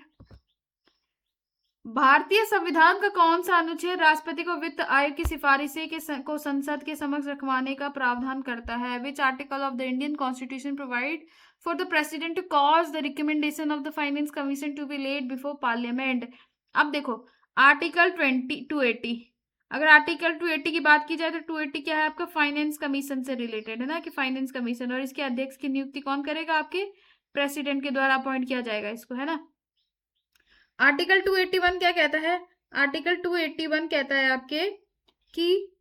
भारतीय संविधान का कौन सा अनुच्छेद राष्ट्रपति को वित्त आयोग की सिफारिशें को संसद के समक्ष रखवाने का प्रावधान करता है? Which article of the Indian constitution provide for the president to cause the recommendation of the finance commission to be laid before parliament? अब देखो आर्टिकल 280, अगर आर्टिकल 280 की बात की जाए तो 280 क्या है आपका? फाइनेंस कमीशन से रिलेटेड है ना, कि फाइनेंस कमीशन, और इसके अध्यक्ष की नियुक्ति कौन करेगा? आपके प्रेसिडेंट के द्वारा अपॉइंट किया जाएगा इसको, है ना। आर्टिकल 281 क्या कहता है? आर्टिकल 281 कहता है आपके कि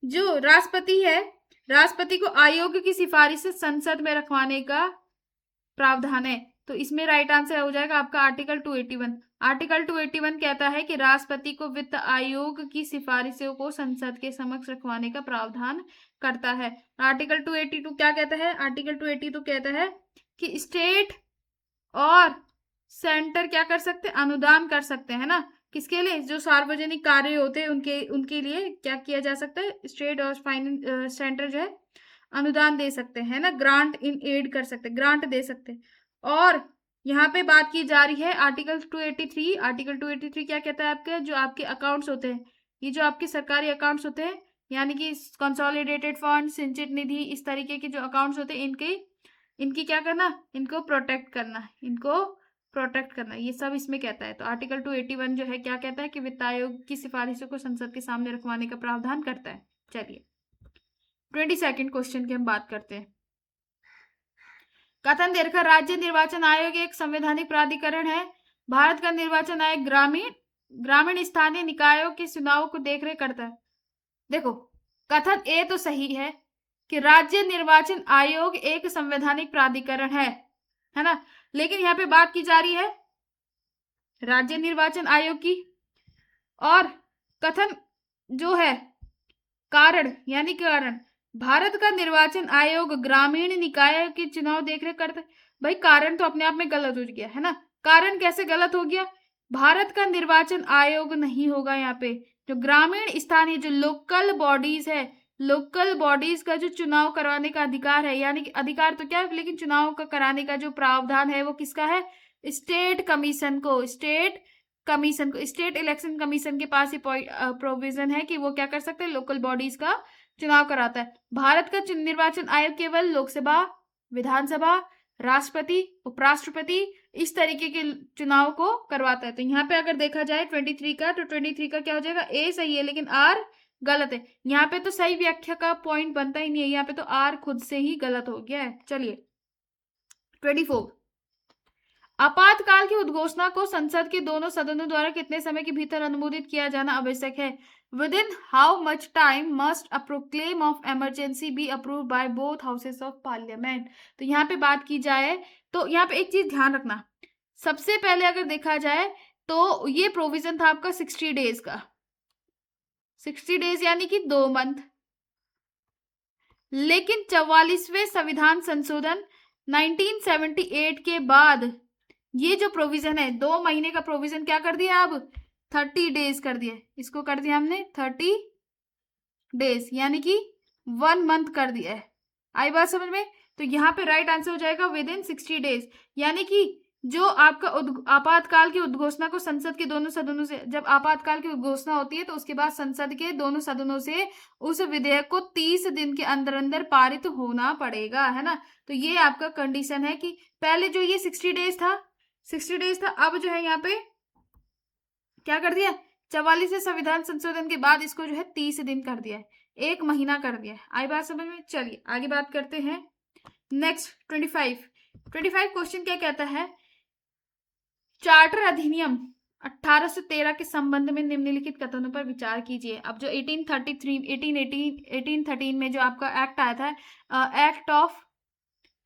जो राष्ट्रपति है, राष्ट्रपति को आयोग की सिफारिश से संसद में रखवाने का प्रावधान है। तो इसमें राइट आंसर हो जाएगा आपका आर्टिकल 281। आर्टिकल 281 कहता है कि राष्ट्रपति को वित्त आयोग की सिफारिशों को संसद के समक्ष रखवाने का प्रावधान करता है। आर्टिकल 282 क्या कहता है? आर्टिकल 282 कहता है कि स्टेट और सेंटर क्या कर सकते हैं? अनुदान कर सकते हैं ना, किसके लिए? जो सार्वजनिक कार्य होते हैं उनके लिए क्या किया जा सकता है? स्टेट और फाइनेंस सेंटर जो है अनुदान दे सकते हैं ना, ग्रांट इन एड कर सकते हैं, ग्रांट दे सकते हैं। और यहाँ पे बात की जा रही है आर्टिकल 283। आर्टिकल 283 क्या कहता है आपके? जो आपके अकाउंट्स होते हैं, ये जो आपके सरकारी अकाउंट्स होते हैं, यानी कि कंसोलिडेटेड फंड, सिंचित निधि, इस तरीके के जो अकाउंट्स होते हैं इनकी क्या करना? इनको प्रोटेक्ट करना, इनको प्रोटेक्ट करना, ये सब इसमें कहता है। तो आर्टिकल 281 जो है क्या कहता है कि वित्त आयोग की सिफारिशों को संसद के सामने रखवाने का प्रावधान करता है। चलिए 22nd क्वेश्चन की हम बात करते हैं। कथन देकर राज्य निर्वाचन आयोग एक संवैधानिक प्राधिकरण है। भारत का निर्वाचन आयोग ग्रामीण स्थानीय निकायों के चुनाव को देखरेख करता है। देखो कथन ए तो सही है कि राज्य निर्वाचन आयोग एक संवैधानिक प्राधिकरण है ना, लेकिन यहाँ पे बात की जा रही है राज्य निर्वाचन आयोग की, और कथन जो है कारण, यानी कारण भारत का निर्वाचन आयोग ग्रामीण निकाय के चुनाव देखरेख करता है। भाई कारण तो अपने आप में गलत हो गया है ना, कारण कैसे गलत हो गया? भारत का निर्वाचन आयोग नहीं होगा यहाँ पे, जो ग्रामीण स्थानीय जो लोकल बॉडीज है, लोकल बॉडीज का जो चुनाव करवाने का अधिकार है, यानी कि अधिकार तो क्या है, लेकिन चुनाव का कराने का जो प्रावधान है वो किसका है? स्टेट कमीशन को, स्टेट इलेक्शन कमीशन के पास ये प्रोविजन है कि वो क्या कर सकते हैं? लोकल बॉडीज का चुनाव कराता है। भारत का निर्वाचन आयोग केवल लोकसभा, विधानसभा, राष्ट्रपति, उपराष्ट्रपति, इस तरीके के चुनाव को करवाता है। तो यहाँ पे अगर देखा जाए 23 का, तो 23 का क्या हो जाएगा? ए सही है लेकिन आर गलत है। यहाँ पे तो सही व्याख्या का पॉइंट बनता ही नहीं है, यहाँ पे तो आर खुद से ही गलत हो गया है। चलिए 24, आपातकाल की उद्घोषणा को संसद के दोनों सदनों द्वारा कितने समय के भीतर अनुमोदित किया जाना आवश्यक है? Within how much time must a proclaim of emergency be approve by both houses of parliament? तो यहाँ पे बात की जाए तो यहाँ पे एक चीज ध्यान रखना, सबसे पहले अगर देखा जाए तो ये प्रोविजन था आपका 60 डेज का, 60 डेज यानी कि 2 मंथ। लेकिन 44वें संविधान संशोधन 1978 के बाद ये जो प्रोविजन है 2 महीने का प्रोविजन क्या कर दिया, अब 30 डेज कर दिया, इसको कर दिया हमने 30 डेज यानी कि 1 मंथ कर दिया है। आई बात समझ में? तो यहाँ पे राइट आंसर हो जाएगा विद इन 60 डेज, यानी कि जो आपका आपातकाल की उद्घोषणा को संसद के दोनों सदनों से, जब आपातकाल की उद्घोषणा होती है तो उसके बाद संसद के दोनों सदनों से उस विधेयक को 30 दिन के अंदर अंदर पारित होना पड़ेगा, है ना। तो ये आपका कंडीशन है कि पहले जो ये 60 डेज था, 60 डेज था, अब जो है यहाँ पे क्या कर दिया, 44वें संविधान संशोधन के बाद इसको जो है 30 दिन कर दिया है, 1 महीना कर दिया है। आई बात समझ में? चलिए आगे बात करते हैं। नेक्स्ट 25 क्वेश्चन क्या कहता है, चार्टर अधिनियम 1813 के संबंध में निम्नलिखित कथनों पर विचार कीजिए। अब जो 1813 में जो आपका एक्ट आया था, एक्ट ऑफ,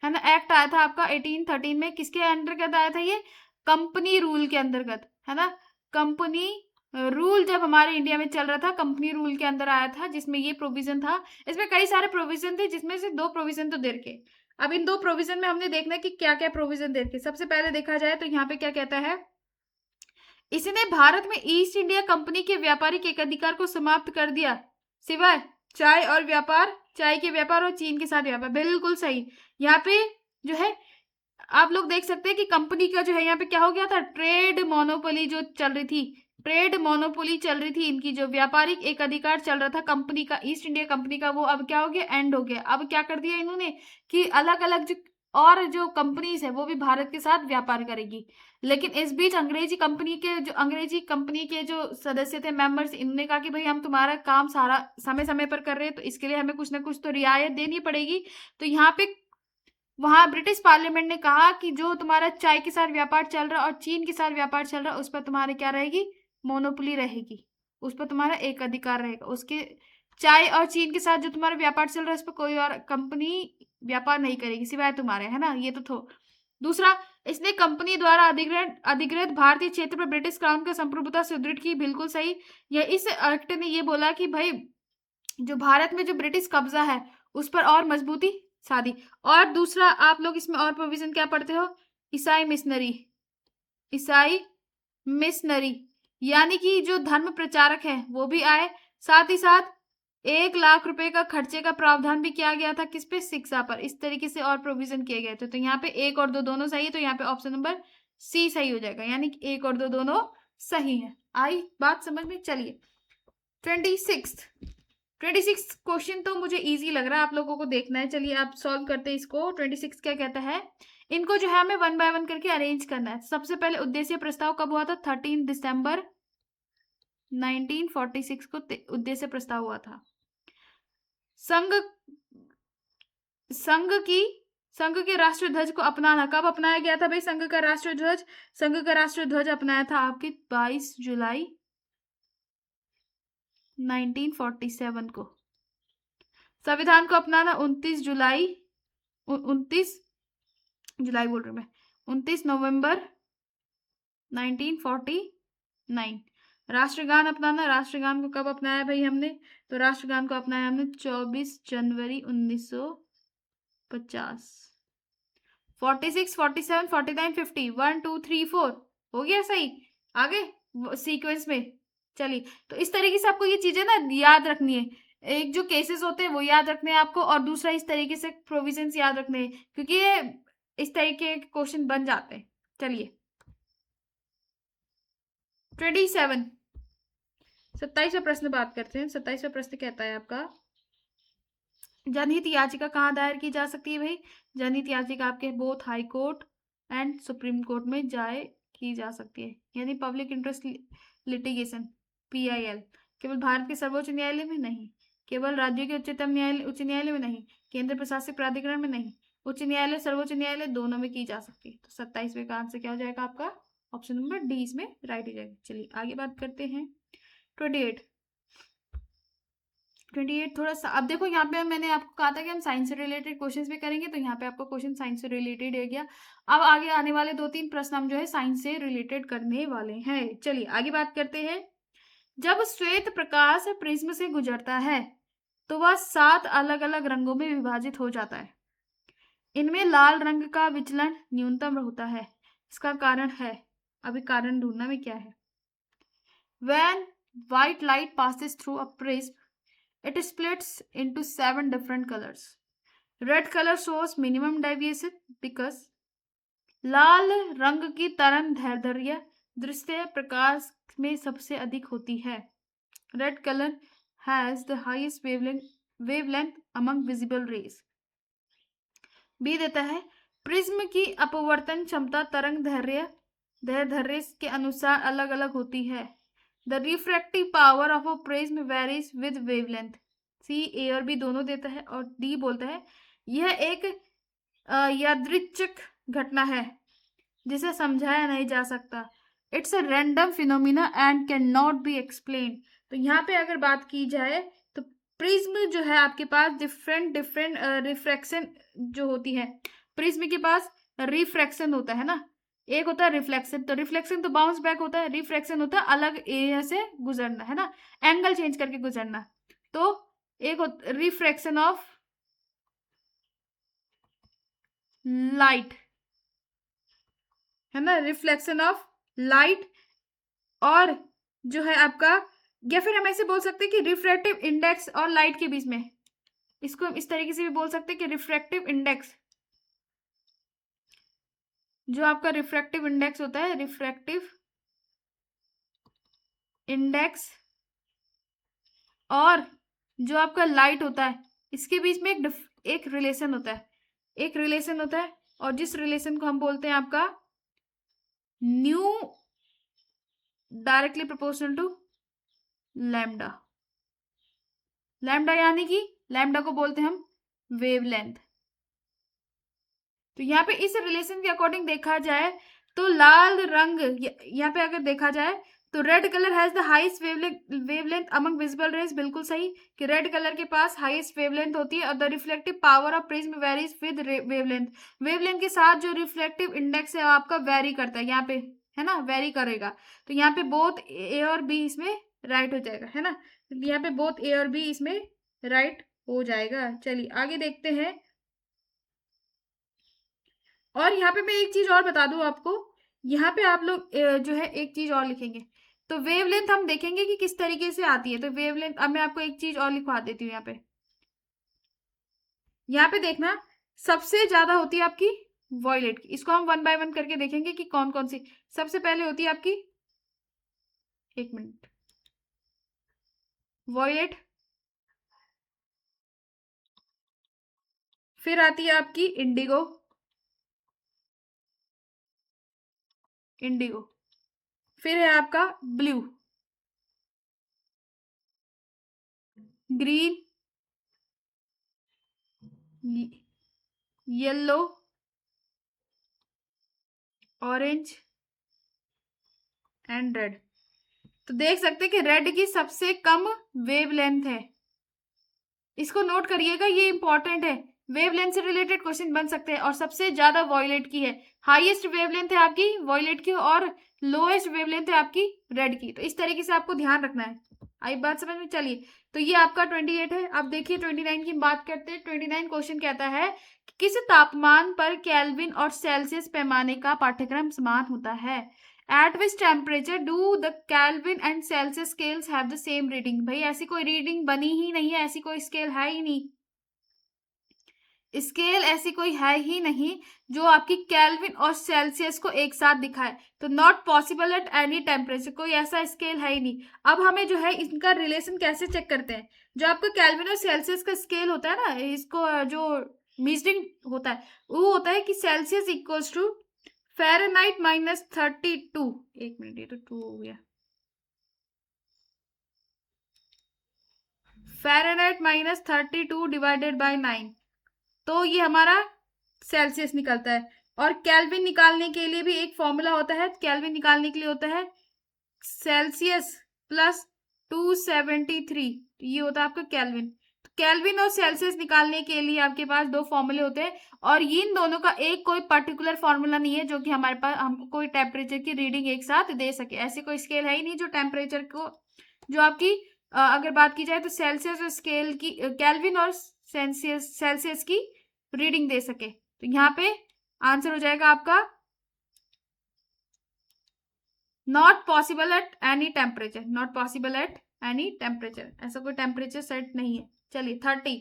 है ना, एक्ट आया था आपका 1813 में, किसके अंतर्गत आया था ये, कंपनी रूल के अंतर्गत, है ना। कंपनी रूल जब हमारे इंडिया में चल रहा था, कंपनी रूल के अंदर आया था, जिसमें ये प्रोविजन था। इसमें कई सारे प्रोविजन थे, जिसमें से 2 प्रोविजन तो दे रखे। अब इन 2 प्रोविजन में हमने देखना है कि क्या क्या प्रोविजन दे रखे। सबसे पहले देखा जाए तो यहाँ पे क्या कहता है, इसने भारत में ईस्ट इंडिया कंपनी के व्यापारिक एकाधिकार को समाप्त कर दिया, सिवाय चाय और व्यापार, चाय के व्यापार और चीन के साथ व्यापार। बिल्कुल सही। यहाँ पे जो है आप लोग देख सकते हैं कि कंपनी का जो है यहाँ पे क्या हो गया था, ट्रेड मोनोपोली जो चल रही थी, ट्रेड मोनोपोली चल रही थी, इनकी जो व्यापारिक एक अधिकार चल रहा था कंपनी का, ईस्ट इंडिया कंपनी का, वो अब क्या हो गया, एंड हो गया। अब क्या कर दिया इन्होंने कि अलग अलग जो कंपनीज है वो भी भारत के साथ व्यापार करेगी। लेकिन इस बीच अंग्रेजी कंपनी के जो सदस्य थे, मेंबर्स, इन्होंने कहा कि भाई हम तुम्हारा काम सारा समय समय पर कर रहे हैं, तो इसके लिए हमें कुछ ना कुछ तो रियायत देनी पड़ेगी। तो यहाँ पे वहां ब्रिटिश पार्लियामेंट ने कहा कि जो तुम्हारा चाय के साथ व्यापार चल रहा और चीन के साथ व्यापार चल रहा, उस पर तुम्हारे क्या रहेगी, मोनोपोली रहेगी, उस पर तुम्हारा एक अधिकार रहेगा। उसके चाय और चीन के साथ जो तुम्हारा व्यापार चल रहा है, उस पर कोई और कंपनी व्यापार नहीं करेगी सिवाय तुम्हारे, है ना। ये तो दूसरा, इसने कंपनी द्वारा अधिकृत भारतीय क्षेत्र पर ब्रिटिश क्राउन का संप्रभुता सुदृढ़ की। बिल्कुल सही। यह इस एक्ट ने ये बोला कि भाई जो भारत में जो ब्रिटिश कब्जा है उस पर और मजबूती साधी। और दूसरा आप लोग इसमें और प्रोविजन क्या पढ़ते हो, ईसाई मिशनरी यानी कि जो धर्म प्रचारक है वो भी आए। साथ ही साथ 1 लाख रुपए का खर्चे का प्रावधान भी किया गया था, किस पे, शिक्षा पर। इस तरीके से और प्रोविजन किए गए थे। तो यहाँ पे 1 और 2 दोनों सही है, तो यहाँ पे ऑप्शन नंबर सी सही हो जाएगा, यानी कि 1 और 2 दोनों सही है। आई बात समझ में? चलिए 26 क्वेश्चन तो मुझे इजी लग रहा है, आप लोगों को देखना है। चलिए आप सॉल्व करते हैं इसको। 26 क्या कहता है, इनको जो है हमें 1 बाय 1 करके अरेंज करना है। सबसे पहले उद्देश्य प्रस्ताव कब हुआ था, 13 दिसंबर 1946 को उद्देश्य प्रस्ताव हुआ था। संघ के राष्ट्रीय ध्वज को अपनाना कब अपनाया गया था भाई, संघ का राष्ट्रीय ध्वज अपनाया था आपके 22 जुलाई 1947 को। संविधान को अपनाना 29 नवंबर 1949। राष्ट्रगान अपनाना, राष्ट्रगान को कब अपनाया भाई हमने, तो राष्ट्रगान को अपनाया हमने 24 जनवरी 1950। 46, 47, 49, 50, 1 2 3 4 हो गया सही। आगे सीक्वेंस में चलिए, तो इस तरीके से आपको ये चीजें ना याद रखनी है। एक जो केसेस होते हैं वो याद रखने हैं आपको, और दूसरा इस तरीके से प्रोविजंस याद रखने हैं, क्योंकि ये इस तरीके के क्वेश्चन बन जाते हैं। चलिए 27वां प्रश्न बात करते हैं। 27वां प्रश्न कहता है आपका, जनहित याचिका कहाँ दायर की जा सकती है भाई, जनहित याचिका आपके both high court and supreme court में की जा सकती है, यानी पब्लिक इंटरेस्ट लिटिगेशन PIL। केवल भारत के सर्वोच्च न्यायालय में नहीं, केवल राज्यों के उच्च न्यायालय में नहीं, केंद्र प्रशासित प्राधिकरण में नहीं, उच्च न्यायालय, सर्वोच्च न्यायालय दोनों में की जा सकती है। तो 27वें का आंसर क्या हो जाएगा आपका? ऑप्शन नंबर डी इसमें राइट हो जाएगा। चलिए आगे बात करते हैं 28। 28 थोड़ा सा, अब देखो यहाँ पे मैंने आपको कहा था कि हम साइंस से रिलेटेड क्वेश्चंस भी करेंगे, तो यहाँ पे आपका क्वेश्चन साइंस से रिलेटेड हो गया। अब आगे आने वाले 2-3 प्रश्न हम जो है साइंस से रिलेटेड करने वाले हैं। चलिए आगे बात करते हैं। जब श्वेत प्रकाश प्रिज्म से गुजरता है तो वह 7 अलग अलग रंगों में विभाजित हो जाता है। इनमें लाल रंग का विचलन न्यूनतम होता है। इसका कारण है, अभी कारण ढूंढना में क्या है। When white light passes through a prism, it splits into 7 different colors. Red color shows minimum deviation because लाल रंग की तरंग दैर्ध्य दृश्य प्रकाश में सबसे अधिक होती है। Red color has the highest wavelength among visible rays. बी देता है प्रिज्म की अपवर्तन क्षमता तरंग दैर्ध्य के अनुसार अलग अलग होती है। The refractive power of a prism varies with wavelength. C, A और बी दोनों देता है। और डी बोलता है यह एक यादृच्छिक घटना है जिसे समझाया नहीं जा सकता। It's a random phenomena and can not be explain. तो यहाँ पे अगर बात की जाए तो प्रिज्म जो है आपके पास डिफरेंट रिफ्रैक्शन जो होती है, प्रिज्म के पास रिफ्रैक्शन होता है ना, एक होता है रिफ्लेक्शन। तो रिफ्लेक्शन तो बाउंस बैक होता है, रिफ्रैक्शन होता है अलग एरिया से गुजरना, है ना, एंगल चेंज करके गुजरना। तो एक रिफ्रैक्शन ऑफ लाइट, है ना, रिफ्लेक्शन ऑफ लाइट। और जो है आपका, या फिर हम ऐसे बोल सकते हैं कि रिफ्रैक्टिव इंडेक्स और लाइट के बीच में, इसको हम इस तरीके से भी बोल सकते हैं कि रिफ्रैक्टिव इंडेक्स, जो आपका रिफ्रैक्टिव इंडेक्स होता है, रिफ्रैक्टिव इंडेक्स और जो आपका लाइट होता है, इसके बीच में एक रिलेशन होता है, एक रिलेशन होता है। और जिस रिलेशन को हम बोलते हैं आपका nu directly proportional to lambda. Lambda यानी कि लैम्डा को बोलते हैं हम वेवलेंथ। तो यहाँ पे इस रिलेशन के अकॉर्डिंग देखा जाए तो लाल रंग, यहाँ पे अगर देखा जाए तो red colour has the highest wavelength among visible raise. बिल्कुल सही कि रेड कलर के पास हाईएस्ट वेवलेंथ होती है। और the reflective power of prism varies with wavelength. Wavelength के साथ जो रिफ्लेक्टिव इंडेक्स है आपका वेरी करता है, यहाँ पे है ना, वेरी करेगा। तो यहाँ पे बोथ ए और बी इसमें राइट हो जाएगा, है ना। यहाँ पे बोथ ए और बी इसमें राइट हो जाएगा। चलिए आगे देखते हैं। और यहाँ पे मैं एक चीज और बता दूं आपको, यहाँ पे आप लोग जो है एक चीज और लिखेंगे तो वेवलेंथ हम देखेंगे कि किस तरीके से आती है। तो वेवलेंथ, अब मैं आपको एक चीज और लिखवा देती हूँ यहाँ पे देखना सबसे ज्यादा होती है आपकी वॉयलेट की। इसको हम 1 बाय 1 करके देखेंगे कि कौन कौन सी। सबसे पहले होती है आपकी, एक मिनट, वॉयलेट, फिर आती है आपकी इंडिगो, इंडिगो, फिर है आपका blue, green, yellow, orange and red. तो देख सकते हैं कि रेड की सबसे कम वेवलेंथ है। इसको नोट करिएगा, ये इंपॉर्टेंट है, वेवलेंथ से रिलेटेड क्वेश्चन बन सकते हैं। और सबसे ज्यादा वॉयलेट की है, हाईएस्ट वेवलेंथ है आपकी वॉयलेट की और लोएस्ट वेवलेंथ है आपकी रेड की। तो इस तरीके से आपको ध्यान रखना है। आई बात समझ में? चलिए, तो ये आपका 28 है। अब देखिए 29 की बात करते हैं। 29 क्वेश्चन कहता है कि किस तापमान पर केल्विन और सेल्सियस पैमाने का पाठ्यक्रम समान होता है। At which temperature do the Kelvin and Celsius scales have the same reading? भाई ऐसी कोई रीडिंग बनी ही नहीं है, ऐसी कोई स्केल है ही नहीं, स्केल ऐसी कोई है ही नहीं जो आपकी केल्विन और सेल्सियस को एक साथ दिखाए। तो not possible at any temperature, कोई ऐसा स्केल है ही नहीं। अब हमें जो है इनका रिलेशन कैसे चेक करते हैं। जो आपका केल्विन और सेल्सियस का स्केल होता है ना, इसको जो मीजरिंग होता है वो होता है कि सेल्सियस इक्वल्स टू फ़ारेनहाइट -32। एक मिनट, ये तो 2 हो गया। फ़ारेनहाइट -32 डिवाइडेड बाय 9, तो ये हमारा सेल्सियस निकलता है। और केल्विन निकालने के लिए भी एक फॉर्मूला होता है। केल्विन निकालने के लिए होता है सेल्सियस प्लस 273, ये होता है आपका केल्विन। केल्विन और सेल्सियस निकालने के लिए आपके पास दो फॉर्मूले होते हैं, और इन दोनों का एक कोई पर्टिकुलर फॉर्मूला नहीं है जो कि हमारे पास हमको कोई टेम्परेचर की रीडिंग एक साथ दे सके। ऐसे कोई स्केल है ही नहीं जो टेम्परेचर को, जो आपकी अगर बात की जाए तो सेल्सियस और स्केल की, केल्विन और सेल्सियस की रीडिंग दे सके। तो यहाँ पे आंसर हो जाएगा आपका not possible at any temperature, not possible at any temperature, ऐसा कोई टेम्परेचर सेट नहीं है। चलिए 30,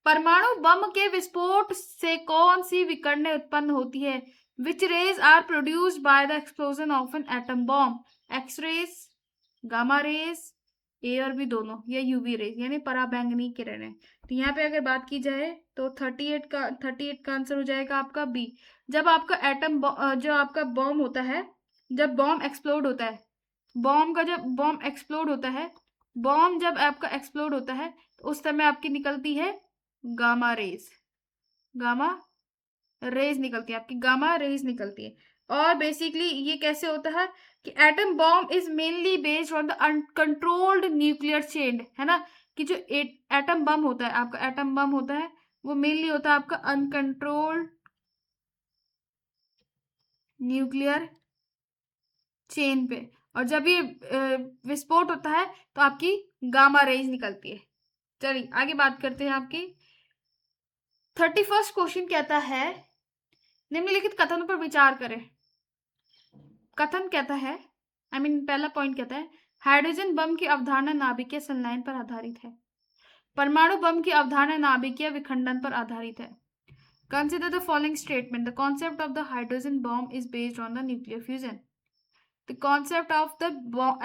परमाणु बम के विस्फोट से कौन सी विकिरणें उत्पन्न होती है? Which rays are produced by the explosion of an atom bomb? X rays, gamma rays, A और बी दोनों, या यूवी रेज यानी पराबैंगनी किरणें। तो यहाँ पे अगर बात की जाए तो 38 का आंसर हो जाएगा आपका बी। जब आपका जो आपका बॉम्ब होता है, जब बॉम्ब एक्सप्लोड होता है, बॉम्ब जब आपका एक्सप्लोड होता है तो उस समय आपकी निकलती है गामा रेज, गामा रेज निकलती है, आपकी गामा रेज निकलती है। और बेसिकली ये कैसे होता है कि atom bomb is mainly based on the uncontrolled nuclear chain, है ना, कि जो एटम बम होता है, आपका एटम बम होता है वो मेनली होता है आपका अनकंट्रोल्ड न्यूक्लियर चेन पे, और जब ये विस्फोट होता है तो आपकी गामा रेज निकलती है। चलिए आगे बात करते हैं। आपकी 31st क्वेश्चन कहता है निम्नलिखित कथनों पर विचार करें। कथन कहता है, पहला पॉइंट कहता है हाइड्रोजन बम की अवधारणा नाभिकीय संलयन पर आधारित है। परमाणु बम की अवधारणा नाभिकीय विखंडन पर आधारित है। Consider the following statement, the concept of the hydrogen bomb is based on the nuclear fusion. The concept of the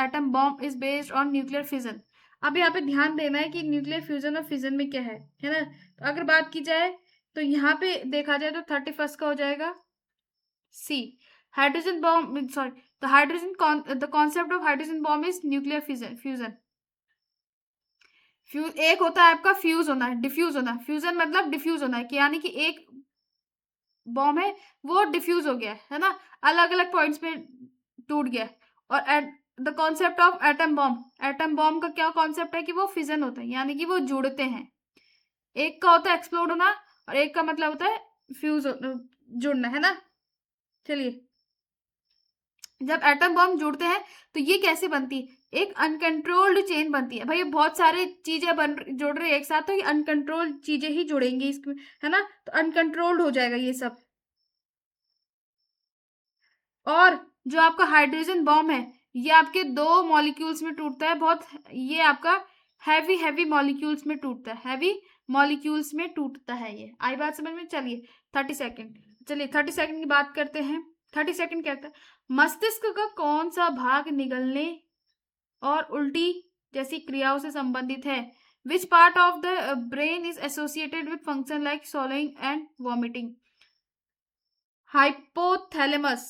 atom bomb is based on nuclear fission. अब यहाँ पे ध्यान देना है कि न्यूक्लियर फ्यूजन और फिजन में क्या है ना। तो अगर बात की जाए तो यहाँ पे देखा जाए तो 31st का हो जाएगा C, hydrogen bomb, sorry, the concept of hydrogen bomb is nuclear fusion. एक होता है आपका फ्यूज होना है, डिफ्यूज होना। फ्यूजन मतलब डिफ्यूज होना है, कि यानी कि एक बॉम्ब है वो डिफ्यूज हो गया है ना, अलग अलग पॉइंट्स पे टूट गया। और the concept of atom bomb का क्या कॉन्सेप्ट है कि वो फिजन होता है, यानी कि वो जुड़ते हैं। एक का होता है एक्सप्लोड होना और एक का मतलब होता है फ्यूज जुड़ना, है ना। चलिए, जब एटम बॉम्ब जुड़ते हैं तो ये कैसे बनती है? एक अनकंट्रोल्ड चेन बनती है। भाई ये बहुत सारे चीजें जुड़ रही है एक साथ, तो ये अनकंट्रोल्ड चीजें ही जुड़ेंगी इसमें, है ना, तो अनकंट्रोल्ड हो जाएगा ये सब। और जो आपका हाइड्रोजन बॉम्ब है ये आपके दो मॉलिक्यूल्स में टूटता है, बहुत, ये आपका हैवी मॉलिक्यूल्स में टूटता है, हैवी मॉलिक्यूल्स में टूटता है ये। आई बात समझ में? चलिए 30 सेकेंड, चलिए 30 सेकेंड की बात करते हैं। 30 सेकेंड क्या कहता है? मस्तिष्क का कौन सा भाग निगलने और उल्टी जैसी क्रियाओं से संबंधित है? Which part of the brain is associated with function like swallowing and vomiting? Hypothalamus,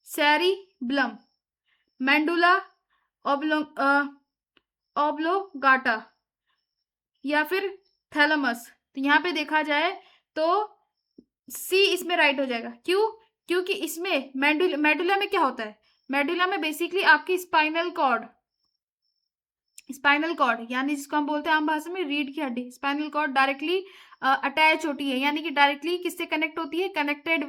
cerebellum, medulla oblongata, या फिर थैलेमस। तो यहाँ पे देखा जाए तो सी इसमें राइट हो जाएगा। क्यों? क्योंकि इसमें मेडुला में क्या होता है? मेडुला में बेसिकली आपकी स्पाइनल कॉर्ड यानी जिसको हम बोलते हैं आम भाषा में रीढ़ की हड्डी, स्पाइनल कॉर्ड डायरेक्टली अटैच होती है, यानी कि डायरेक्टली किससे कनेक्ट होती है? Connected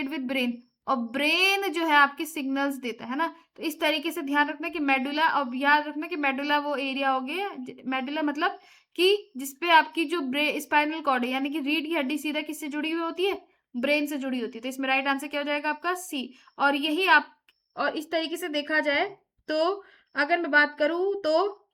with brain. और ब्रेन जो है आपकी सिग्नल्स देता है ना। तो इस तरीके से ध्यान रखना कि मेडुला, और याद रखना कि मेडुला वो एरिया हो गया, मेडुला मतलब कि जिसपे आपकी जो स्पाइनल कॉर्ड है यानी कि रीढ़ की हड्डी सीधा किससे जुड़ी हुई होती है? ब्रेन से जुड़ी होती है। तो इसमें राइट आंसर क्या हो जाएगा आपका? सी। और यही आप, और इस तरीके से देखा जाए तो अगर मैं बात करूं तो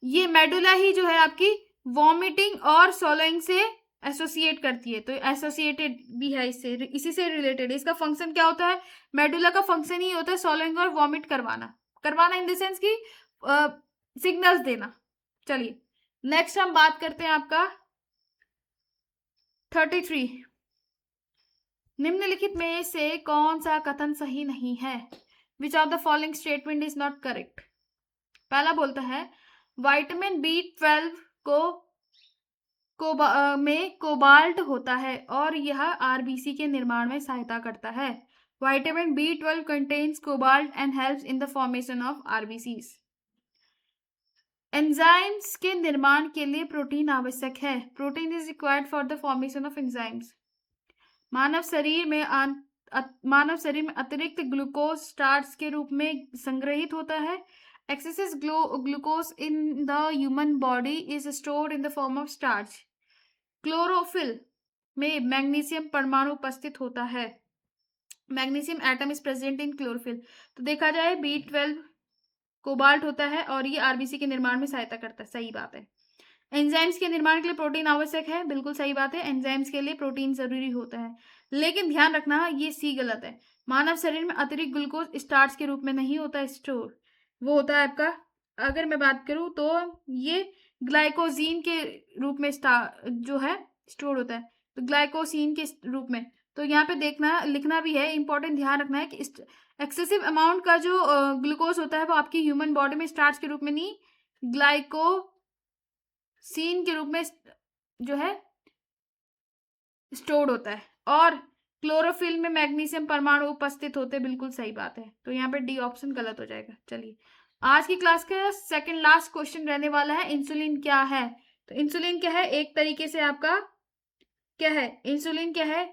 ये मेडुला ही जो है आपकी वॉमिटिंग और सोलोइंग से एसोसिएट करती है। तो एसोसिएटेड भी है इससे, इसी से रिलेटेड है। इसका फंक्शन क्या होता है? मेडुला का फंक्शन ही होता है सोलोइंग और वॉमिट करवाना इन द सेंस की सिग्नल्स देना। चलिए नेक्स्ट हम बात करते हैं आपका 33, निम्नलिखित में से कौन सा कथन सही नहीं है? Which of the following statement is not correct? पहला बोलता है विटामिन B12 को में कोबाल्ट होता है और यह आरबीसी के निर्माण में सहायता करता है। Vitamin B12 contains cobalt and helps in the formation of RBCs. Enzymes के निर्माण के लिए प्रोटीन आवश्यक है। Protein is required for the formation of enzymes. मानव शरीर में अतिरिक्त ग्लूकोज स्टार्च के रूप में संग्रहित होता है। Excessive glucose in the human body is stored in the form of starch. Chlorophyll में मैग्नीशियम परमाणु उपस्थित होता है। Magnesium atom is present in chlorophyll. तो देखा जाए B12 कोबाल्ट होता है और ये आरबीसी के निर्माण में सहायता करता है। सही बात है। एंजाइम्स के निर्माण के लिए प्रोटीन आवश्यक है। बिल्कुल सही बात है। एंजाइम्स के लिए प्रोटीन जरूरी होता है। लेकिन ध्यान रखना ये सी गलत है। मानव शरीर में अतिरिक्त ग्लूकोज स्टार्च के रूप में नहीं होता स्टोर। वो होता है आपका, अगर मैं बात करूं तो ये ग्लाइकोजीन के रूप में जो है स्टोर होता है। तो ग्लाइकोसीन के रूप में। तो यहाँ पे देखना लिखना भी है, इंपॉर्टेंट ध्यान रखना है कि एक्सेसिव अमाउंट का जो ग्लूकोज होता है वो आपकी ह्यूमन बॉडी में स्टार्च के रूप में नहीं, ग्लाइकोसीन के रूप में जो है स्टोर्ड होता है। और क्लोरोफिल में मैग्नीशियम परमाणु उपस्थित होते हैं। बिल्कुल सही बात है। तो यहाँ पे डी ऑप्शन गलत हो जाएगा। चलिए आज की क्लास का सेकंड लास्ट क्वेश्चन रहने वाला है, इंसुलिन क्या है। तो इंसुलिन क्या है, एक तरीके से आपका क्या है, इंसुलिन क्या है,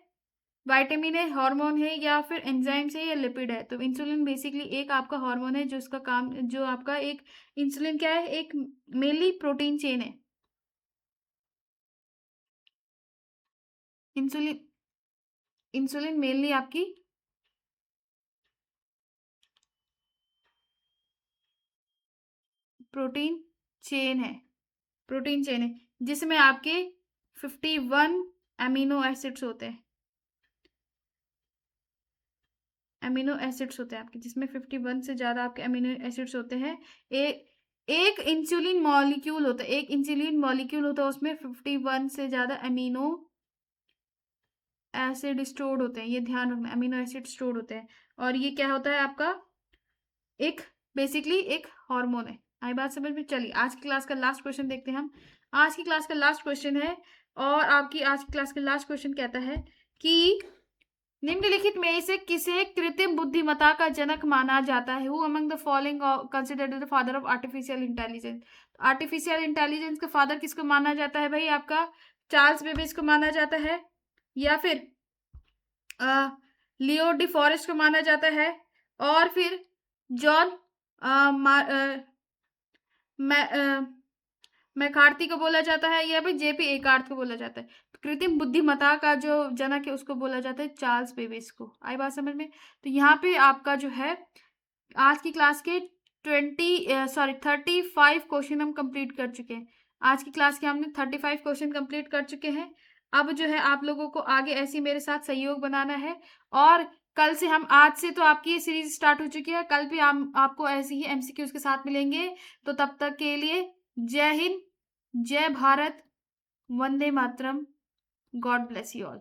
विटामिन है, हार्मोन है, या फिर एंजाइम्स है, या लिपिड है। तो इंसुलिन बेसिकली एक आपका हार्मोन है जो इसका काम, जो आपका एक इंसुलिन क्या है, एक मेनली प्रोटीन चेन है। इंसुलिन मेनली आपकी प्रोटीन चेन है, प्रोटीन चेन है जिसमें आपके 51 अमीनो एसिड्स होते हैं। अमीनो एसिड्स होते हैं आपके, जिसमें 51 से ज्यादा आपके अमीनो एसिड्स होते हैं। एक इंसुलिन मॉलिक्यूल होता है, एक इंसुलिन मॉलिक्यूल होता है, उसमें 51 से ज्यादा अमीनो एसिड स्टोर्ड होते हैं। ये ध्यान रखना, अमीनो एसिड स्टोर्ड होते हैं। और ये क्या होता है आपका, एक बेसिकली एक हार्मोन है। आई बात समझ में। चलिए आज की क्लास का लास्ट क्वेश्चन देखते हैं हम। आज की क्लास का लास्ट क्वेश्चन है, और आपकी आज की क्लास का लास्ट क्वेश्चन कहता है कि निम्नलिखित में से किसे कृत्रिम बुद्धिमत्ता का जनक माना जाता है। Who among the following considered the father of artificial intelligence. Artificial intelligence का फादर किसको माना जाता है भाई, आपका चार्ल्स बेबेज को माना जाता है, या फिर लियो डी फॉरेस्ट को माना जाता है, और फिर जॉन मैकार्थी को बोला जाता है, या फिर JP एकार्थ को बोला जाता है। कृत्रिम बुद्धिमत्ता का जो जनक है उसको बोला जाता है चार्ल्स बेबेज को। आई बात समझ में। तो यहाँ पे आपका जो है आज की क्लास के 35 क्वेश्चन हम कंप्लीट कर चुके हैं। आज की क्लास के हमने 35 क्वेश्चन कंप्लीट कर चुके हैं। अब जो है आप लोगों को आगे ऐसी मेरे साथ सहयोग बनाना है, और कल से हम, आज से तो आपकी ये सीरीज स्टार्ट हो चुकी है, कल भी हम आपको ऐसे ही MCQs के साथ मिलेंगे। तो तब तक के लिए जय हिंद, जय Bharat, Vande Mataram, God bless you all.